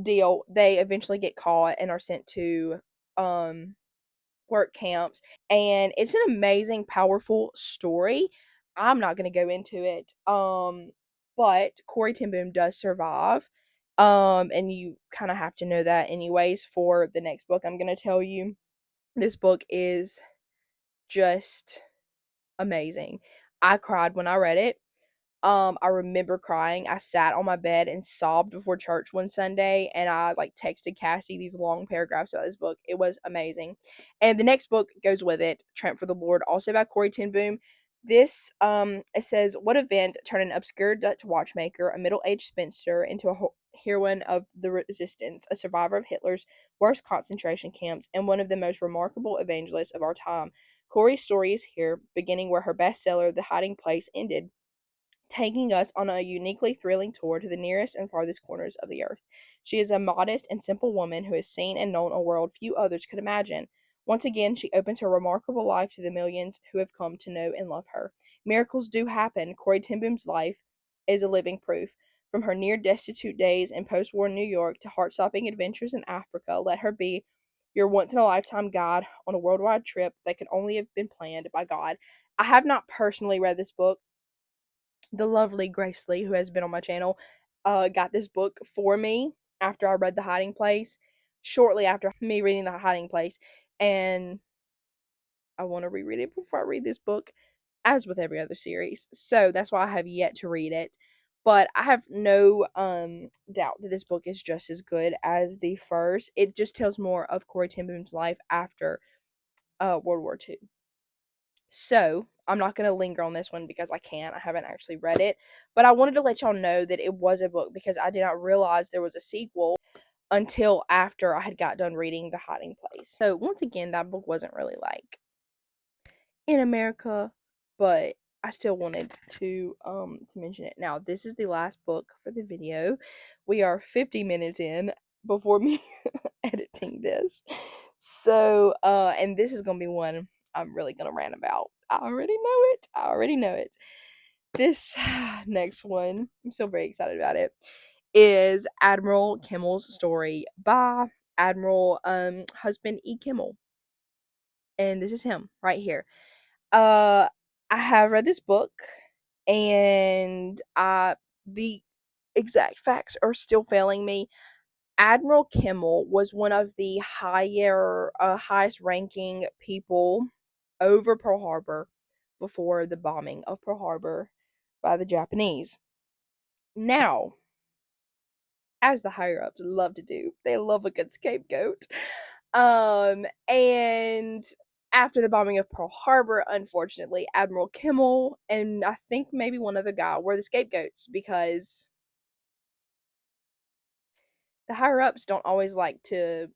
deal. They eventually get caught and are sent to um work camps, and it's an amazing, powerful story. I'm not going to go into it. But Corrie ten Boom does survive. And you kind of have to know that anyways for the next book I'm going to tell you. This book is just amazing. I cried when I read it. I remember crying. I sat on my bed and sobbed before church one Sunday, and I like texted Cassie these long paragraphs about this book. It was amazing. And the next book goes with it, Tramp for the Lord, also by Corrie ten Boom. This it says, what event turned an obscure Dutch watchmaker, a middle-aged spinster, into a heroine of the resistance, a survivor of Hitler's worst concentration camps, and one of the most remarkable evangelists of our time. Corrie's story is here, beginning where her bestseller, The Hiding Place, ended, taking us on a uniquely thrilling tour to the nearest and farthest corners of the earth. She is a modest and simple woman who has seen and known a world few others could imagine. Once again, she opens her remarkable life to the millions who have come to know and love her. Miracles do happen. Corrie ten Boom's life is a living proof. From her near destitute days in post war New York to heart stopping adventures in Africa, let her be your once in a lifetime guide on a worldwide trip that could only have been planned by God. I have not personally read this book. The lovely Grace Lee, who has been on my channel, got this book for me after I read The Hiding Place, shortly after me reading The Hiding Place, and I want to reread it before I read this book, as with every other series. So that's why I have yet to read it. But I have no doubt that this book is just as good as the first. It just tells more of Corrie ten Boom's life after World War II. So, I'm not going to linger on this one because I can't. I haven't actually read it. But I wanted to let y'all know that it was a book because I did not realize there was a sequel until after I had got done reading The Hiding Place. So, once again, that book wasn't really like in America, but I still wanted to mention it. Now, this is the last book for the video. We are 50 minutes in before me editing this. So, and this is going to be one I'm really going to rant about. I already know it. I already know it. This next one, I'm so very excited about it, is Admiral Kimmel's story by Admiral husband E. Kimmel. And this is him right here. I have read this book, and the exact facts are still failing me. Admiral Kimmel was one of the highest ranking people over Pearl Harbor before the bombing of Pearl Harbor by the Japanese. Now, as the higher ups love to do, they love a good scapegoat. And after the bombing of Pearl Harbor, unfortunately, Admiral Kimmel and I think maybe one other guy were the scapegoats because the higher ups don't always like to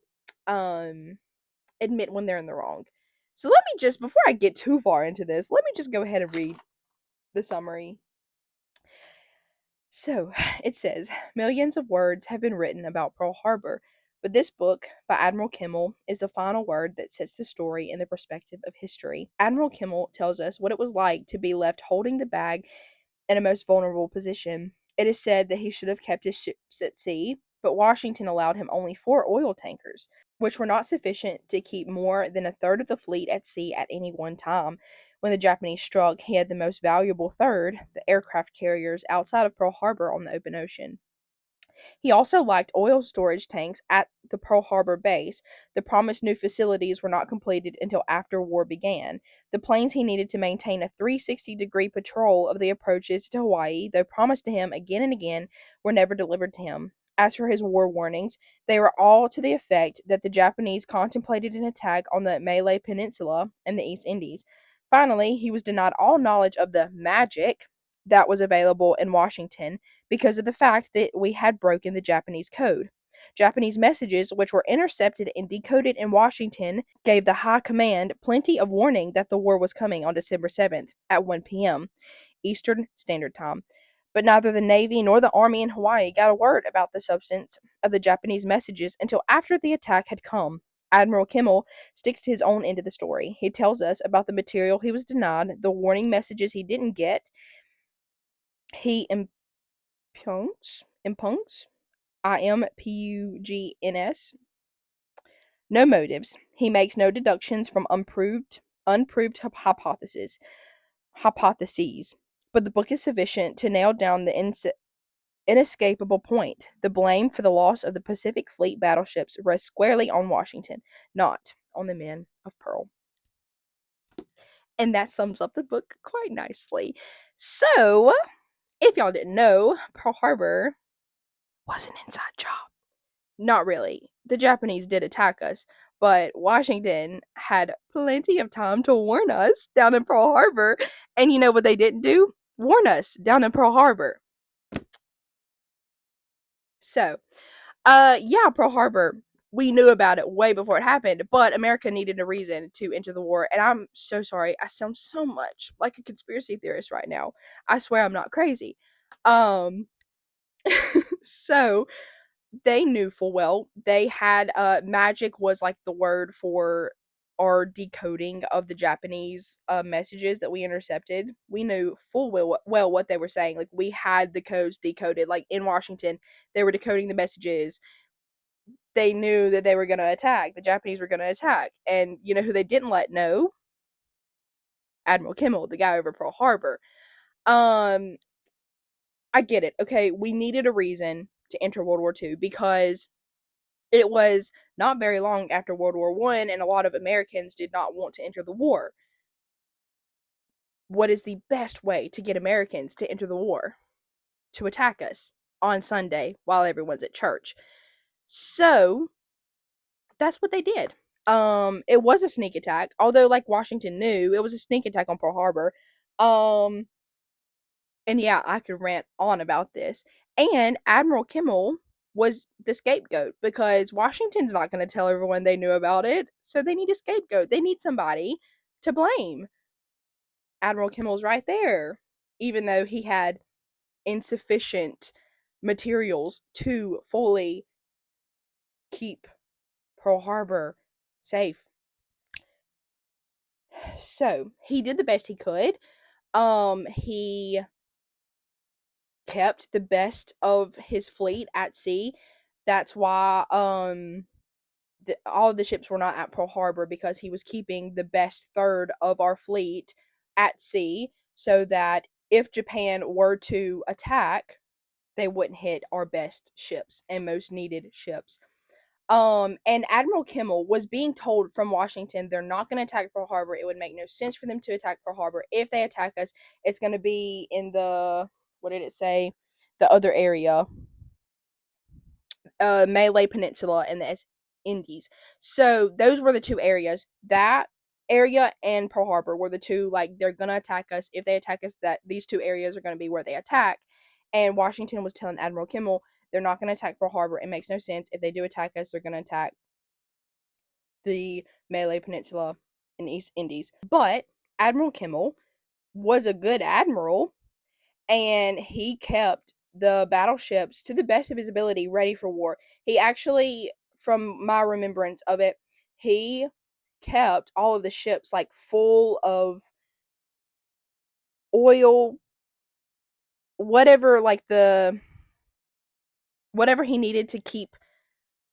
admit when they're in the wrong. So let me just, before I get too far into this, let me just go ahead and read the summary. So it says, millions of words have been written about Pearl Harbor, but this book by Admiral Kimmel is the final word that sets the story in the perspective of history. Admiral Kimmel tells us what it was like to be left holding the bag in a most vulnerable position. It is said that he should have kept his ships at sea, but Washington allowed him only 4 oil tankers, which were not sufficient to keep more than a third of the fleet at sea at any one time. When the Japanese struck, he had the most valuable third, the aircraft carriers, outside of Pearl Harbor on the open ocean. He also lacked oil storage tanks at the Pearl Harbor base. The promised new facilities were not completed until after war began. The planes he needed to maintain a 360-degree patrol of the approaches to Hawaii, though promised to him again and again, were never delivered to him. As for his war warnings, they were all to the effect that the Japanese contemplated an attack on the Malay Peninsula and the East Indies. Finally, he was denied all knowledge of the magic that was available in Washington because of the fact that we had broken the Japanese code. Japanese messages, which were intercepted and decoded in Washington, gave the high command plenty of warning that the war was coming on December 7th at 1 p.m. Eastern Standard Time. But neither the Navy nor the Army in Hawaii got a word about the substance of the Japanese messages until after the attack had come. Admiral Kimmel sticks to his own end of the story. He tells us about the material he was denied, the warning messages he didn't get. He impugns, IMPUGNS, no motives. He makes no deductions from unproved hypotheses. But the book is sufficient to nail down the inescapable point. The blame for the loss of the Pacific Fleet battleships rests squarely on Washington, not on the men of Pearl. And that sums up the book quite nicely. So, if y'all didn't know, Pearl Harbor was an inside job. Not really. The Japanese did attack us, but Washington had plenty of time to warn us down in Pearl Harbor. And you know what they didn't do? Warn us down in Pearl Harbor. So, yeah, Pearl Harbor, we knew about it way before it happened, but America needed a reason to enter the war. And I'm so sorry. I sound so much like a conspiracy theorist right now. I swear I'm not crazy. So they knew full well they had magic was like the word for our decoding of the Japanese messages that we intercepted. We knew full well what they were saying. Like, we had the codes decoded. Like, in Washington, they were decoding the messages. They knew that they were going to attack. The Japanese were going to attack. And you know who they didn't let know? Admiral Kimmel, the guy over Pearl Harbor. I get it. Okay, we needed a reason to enter World War II because it was not very long after World War I, and a lot of Americans did not want to enter the war. What is the best way to get Americans to enter the war? To attack us on Sunday while everyone's at church. So that's what they did. It was a sneak attack, although like Washington knew it was a sneak attack on Pearl Harbor. And yeah, I could rant on about this. And Admiral Kimmel was the scapegoat because Washington's not going to tell everyone they knew about it. So they need a scapegoat. They need somebody to blame. Admiral Kimmel's right there, even though he had insufficient materials to fully keep Pearl Harbor safe. So he did the best he could. He kept the best of his fleet at sea. That's why all of the ships were not at Pearl Harbor, because he was keeping the best third of our fleet at sea so that if Japan were to attack, they wouldn't hit our best ships and most needed ships. And Admiral Kimmel was being told from Washington they're not going to attack Pearl Harbor. It would make no sense for them to attack Pearl Harbor. If they attack us, it's going to be in the, what did it say? The other area, Malay Peninsula and the Indies. So those were the two areas. That area and Pearl Harbor were the two, like, they're going to attack us. If they attack us, that these two areas are going to be where they attack. And Washington was telling Admiral Kimmel, they're not going to attack Pearl Harbor. It makes no sense. If they do attack us, they're going to attack the Malay Peninsula and East Indies. But Admiral Kimmel was a good admiral, and he kept the battleships to the best of his ability ready for war. He actually, from my remembrance of it, he kept all of the ships like full of oil, whatever, like whatever he needed to keep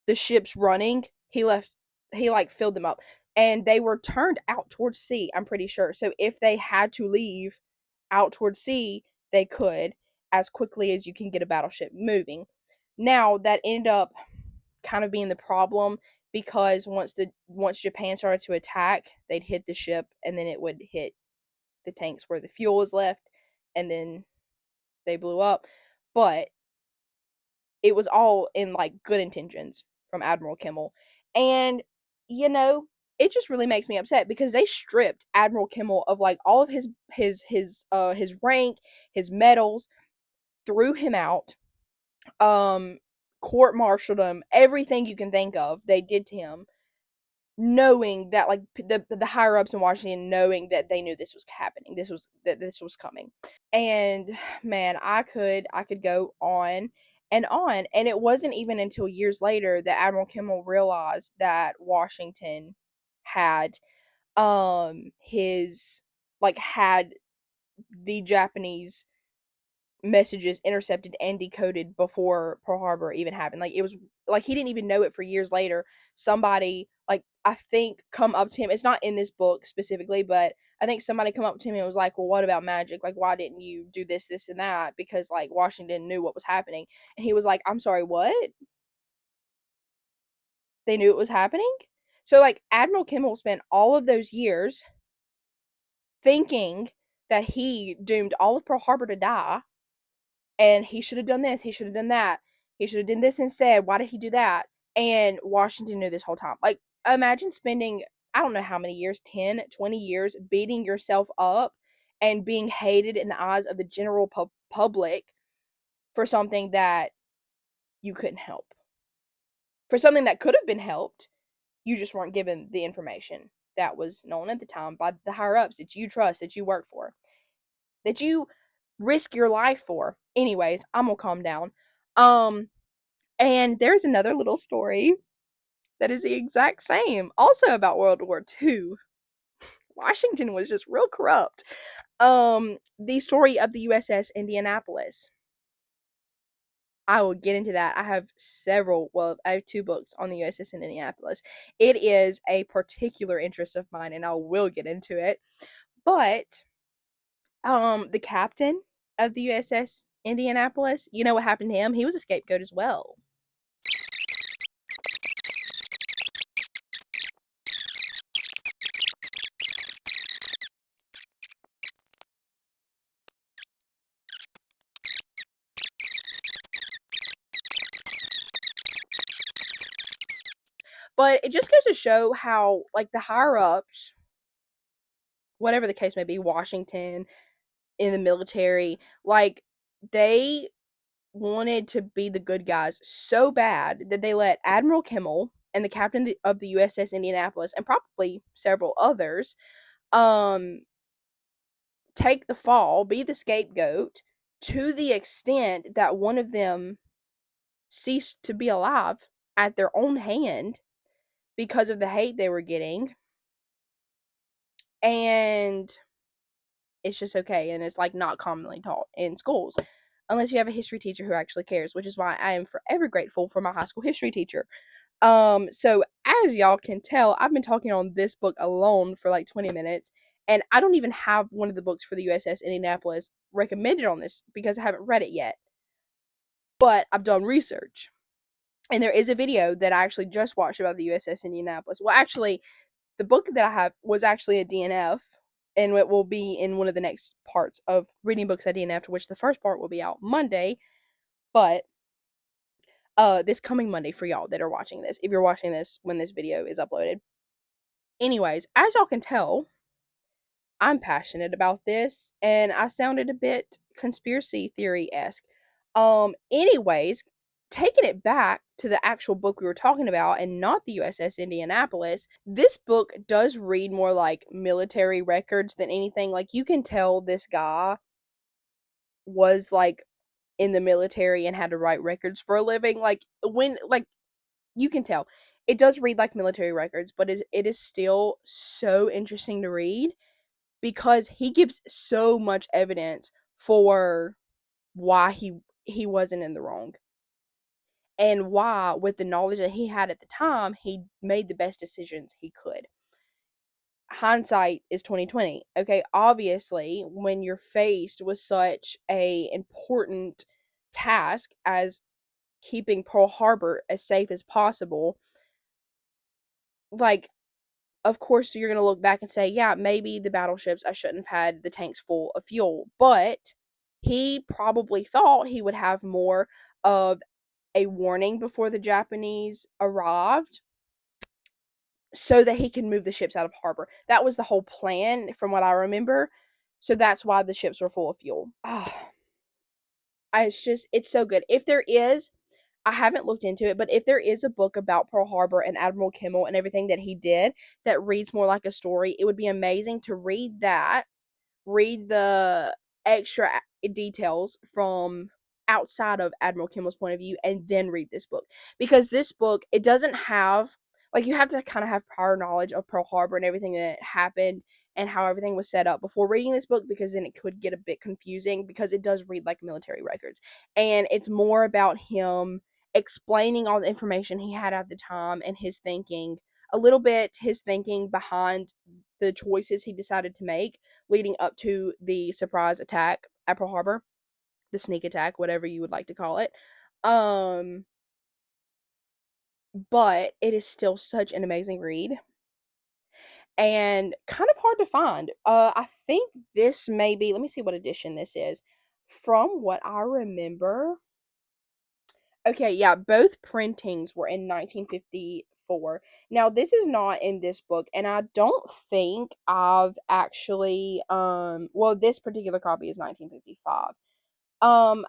the ships running. He like filled them up, and they were turned out towards sea, I'm pretty sure. So if they had to leave out towards sea, they could, as quickly as you can get a battleship moving. Now, that ended up kind of being the problem, because once Japan started to attack, they'd hit the ship, and then it would hit the tanks where the fuel was left, and then they blew up. But it was all in like good intentions from Admiral Kimmel. And you know, it just really makes me upset because they stripped Admiral Kimmel of like all of his rank, his medals, threw him out, court-martialed him, everything you can think of, they did to him, knowing that, like, the higher ups in Washington, knowing that they knew this was happening, this was coming. And man, I could go on, and it wasn't even until years later that Admiral Kimmel realized that Washington had his like had the Japanese messages intercepted and decoded before Pearl Harbor even happened. Like, it was like he didn't even know it for years later. Somebody, like, I think, come up to him. It's not in this book specifically, but I think somebody come up to him and was like, "Well, what about magic? Like, why didn't you do this, this, and that?" Because, like, Washington knew what was happening, and he was like, "I'm sorry, what?" They knew it was happening. So, like, Admiral Kimmel spent all of those years thinking that he doomed all of Pearl Harbor to die, and he should have done this, he should have done that, he should have done this instead. Why did he do that? And Washington knew this whole time. Like, imagine spending, I don't know how many years, 10, 20 years, beating yourself up and being hated in the eyes of the general public for something that you couldn't help. For something that could have been helped, you just weren't given the information that was known at the time by the higher ups that you trust, that you work for, that you risk your life for. Anyways, I'm gonna calm down. And there's another little story that is the exact same, also about World War II. Washington was just real corrupt. The story of the U.S.S. Indianapolis. I will get into that. I have I have 2 books on the U.S.S. Indianapolis. It is a particular interest of mine, and I will get into it. But the captain of the U.S.S. Indianapolis, you know what happened to him? He was a scapegoat as well. But it just goes to show how, like, the higher ups, whatever the case may be, Washington, in the military, like, they wanted to be the good guys so bad that they let Admiral Kimmel and the captain of the USS Indianapolis, and probably several others, um, take the fall, be the scapegoat, to the extent that one of them ceased to be alive at their own hand because of the hate they were getting. And it's just okay, and it's, like, not commonly taught in schools unless you have a history teacher who actually cares, which is why I am forever grateful for my high school history teacher. So as y'all can tell, I've been talking on this book alone for like 20 minutes, and I don't even have one of the books for the USS Indianapolis recommended on this because I haven't read it yet. But I've done research, and there is a video that I actually just watched about the USS Indianapolis. Well, actually, the book that I have was actually a DNF, and it will be in one of the next parts of reading books I DNF, which the first part will be out Monday. But this coming Monday for y'all that are watching this, if you're watching this when this video is uploaded. Anyways, as y'all can tell, I'm passionate about this, and I sounded a bit conspiracy theory-esque. Anyways, taking it back to the actual book we were talking about and not the USS Indianapolis, this book does read more like military records than anything. Like, you can tell this guy was, like, in the military and had to write records for a living. Like, you can tell. It does read like military records, but it is still so interesting to read because he gives so much evidence for why he wasn't in the wrong, and why, with the knowledge that he had at the time, he made the best decisions he could. Hindsight is 2020. Okay, obviously, when you're faced with such a important task as keeping Pearl Harbor as safe as possible, like, of course you're going to look back and say, yeah, maybe the battleships, I shouldn't have had the tanks full of fuel. But he probably thought he would have more of a warning before the Japanese arrived so that he can move the ships out of harbor. That was the whole plan, from what I remember. So that's why the ships were full of fuel. It's so good. If there is I haven't looked into it, but if there is a book about Pearl Harbor and Admiral Kimmel and everything that he did that reads more like a story, it would be amazing to read that, read the extra details from outside of Admiral Kimmel's point of view, and then read this book. Because this book, it doesn't have, like, you have to kind of have prior knowledge of Pearl Harbor and everything that happened and how everything was set up before reading this book, because then it could get a bit confusing, because it does read like military records. And it's more about him explaining all the information he had at the time and his thinking, a little bit his thinking behind the choices he decided to make leading up to the surprise attack at Pearl Harbor, the sneak attack, whatever you would like to call it. But it is still such an amazing read and kind of hard to find. I think this may be, let me see what edition this is. From what I remember, okay, yeah, both printings were in 1954. Now, this is not in this book, and I don't think I've actually well, this particular copy is 1955. Um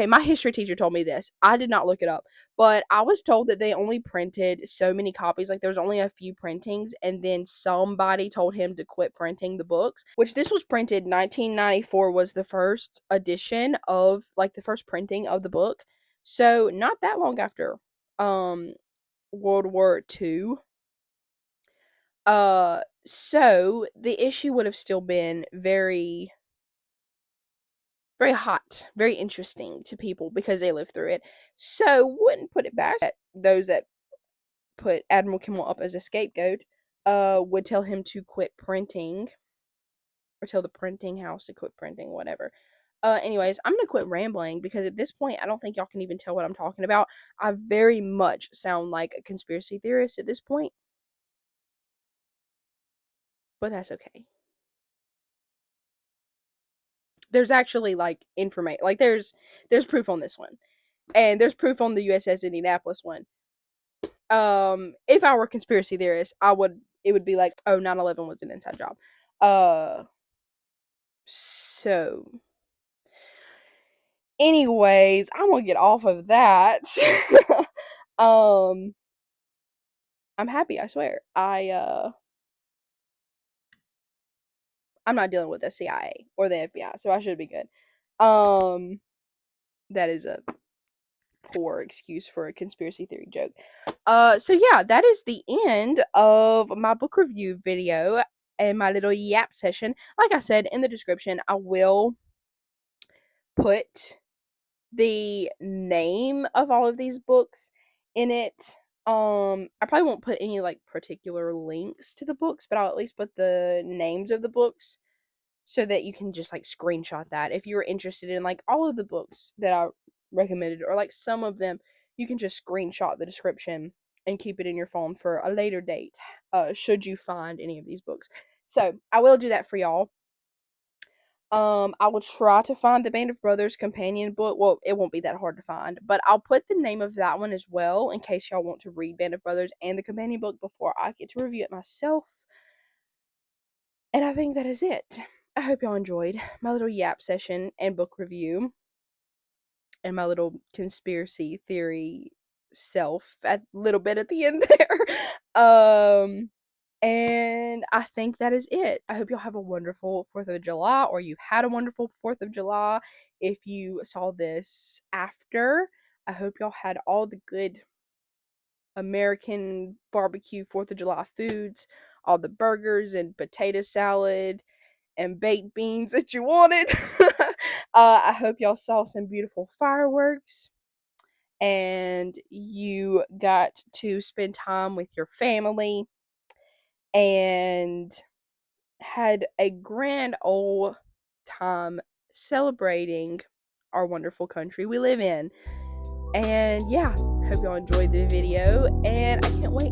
my history teacher told me this. I did not look it up, but I was told that they only printed so many copies. Like, there was only a few printings, and then somebody told him to quit printing the books, which this was printed 1994 was the first edition of, like, the first printing of the book. So not that long after World War II. So the issue would have still been very, very hot, very interesting to people because they lived through it. So wouldn't put it back at those that put Admiral Kimmel up as a scapegoat, would tell him to quit printing, or tell the printing house to quit printing, whatever. Anyways, I'm gonna quit rambling because at this point I don't think y'all can even tell what I'm talking about. I very much sound like a conspiracy theorist at this point, but that's okay. There's actually, like, information, like, there's proof on this one, and there's proof on the U.S.S. Indianapolis one. If I were a conspiracy theorist, it would be like, oh, 9/11 was an inside job. So anyways, I'm gonna get off of that. um I'm happy, I swear. I'm not dealing with the CIA or the FBI, so I should be good. That is a poor excuse for a conspiracy theory joke. So yeah, that is the end of my book review video and my little yap session. Like I said, in the description, I will put the name of all of these books in it. I probably won't put any, like, particular links to the books, but I'll at least put the names of the books so that you can just, like, screenshot that. If you're interested in, like, all of the books that I recommended, or, like, some of them, you can just screenshot the description and keep it in your phone for a later date, should you find any of these books. So I will do that for y'all. I will try to find the Band of Brothers companion book. Well, it won't be that hard to find, but I'll put the name of that one as well in case y'all want to read Band of Brothers and the companion book before I get to review it myself. And I think that is it. I hope y'all enjoyed my little yap session and book review and my little conspiracy theory self a little bit at the end there. And I think that is it. I hope y'all have a wonderful 4th of July, or you had a wonderful 4th of July. If you saw this after, I hope y'all had all the good American barbecue 4th of July foods, all the burgers and potato salad and baked beans that you wanted. I hope y'all saw some beautiful fireworks and you got to spend time with your family and had a grand old time celebrating our wonderful country we live in. And yeah, hope y'all enjoyed the video, and I can't wait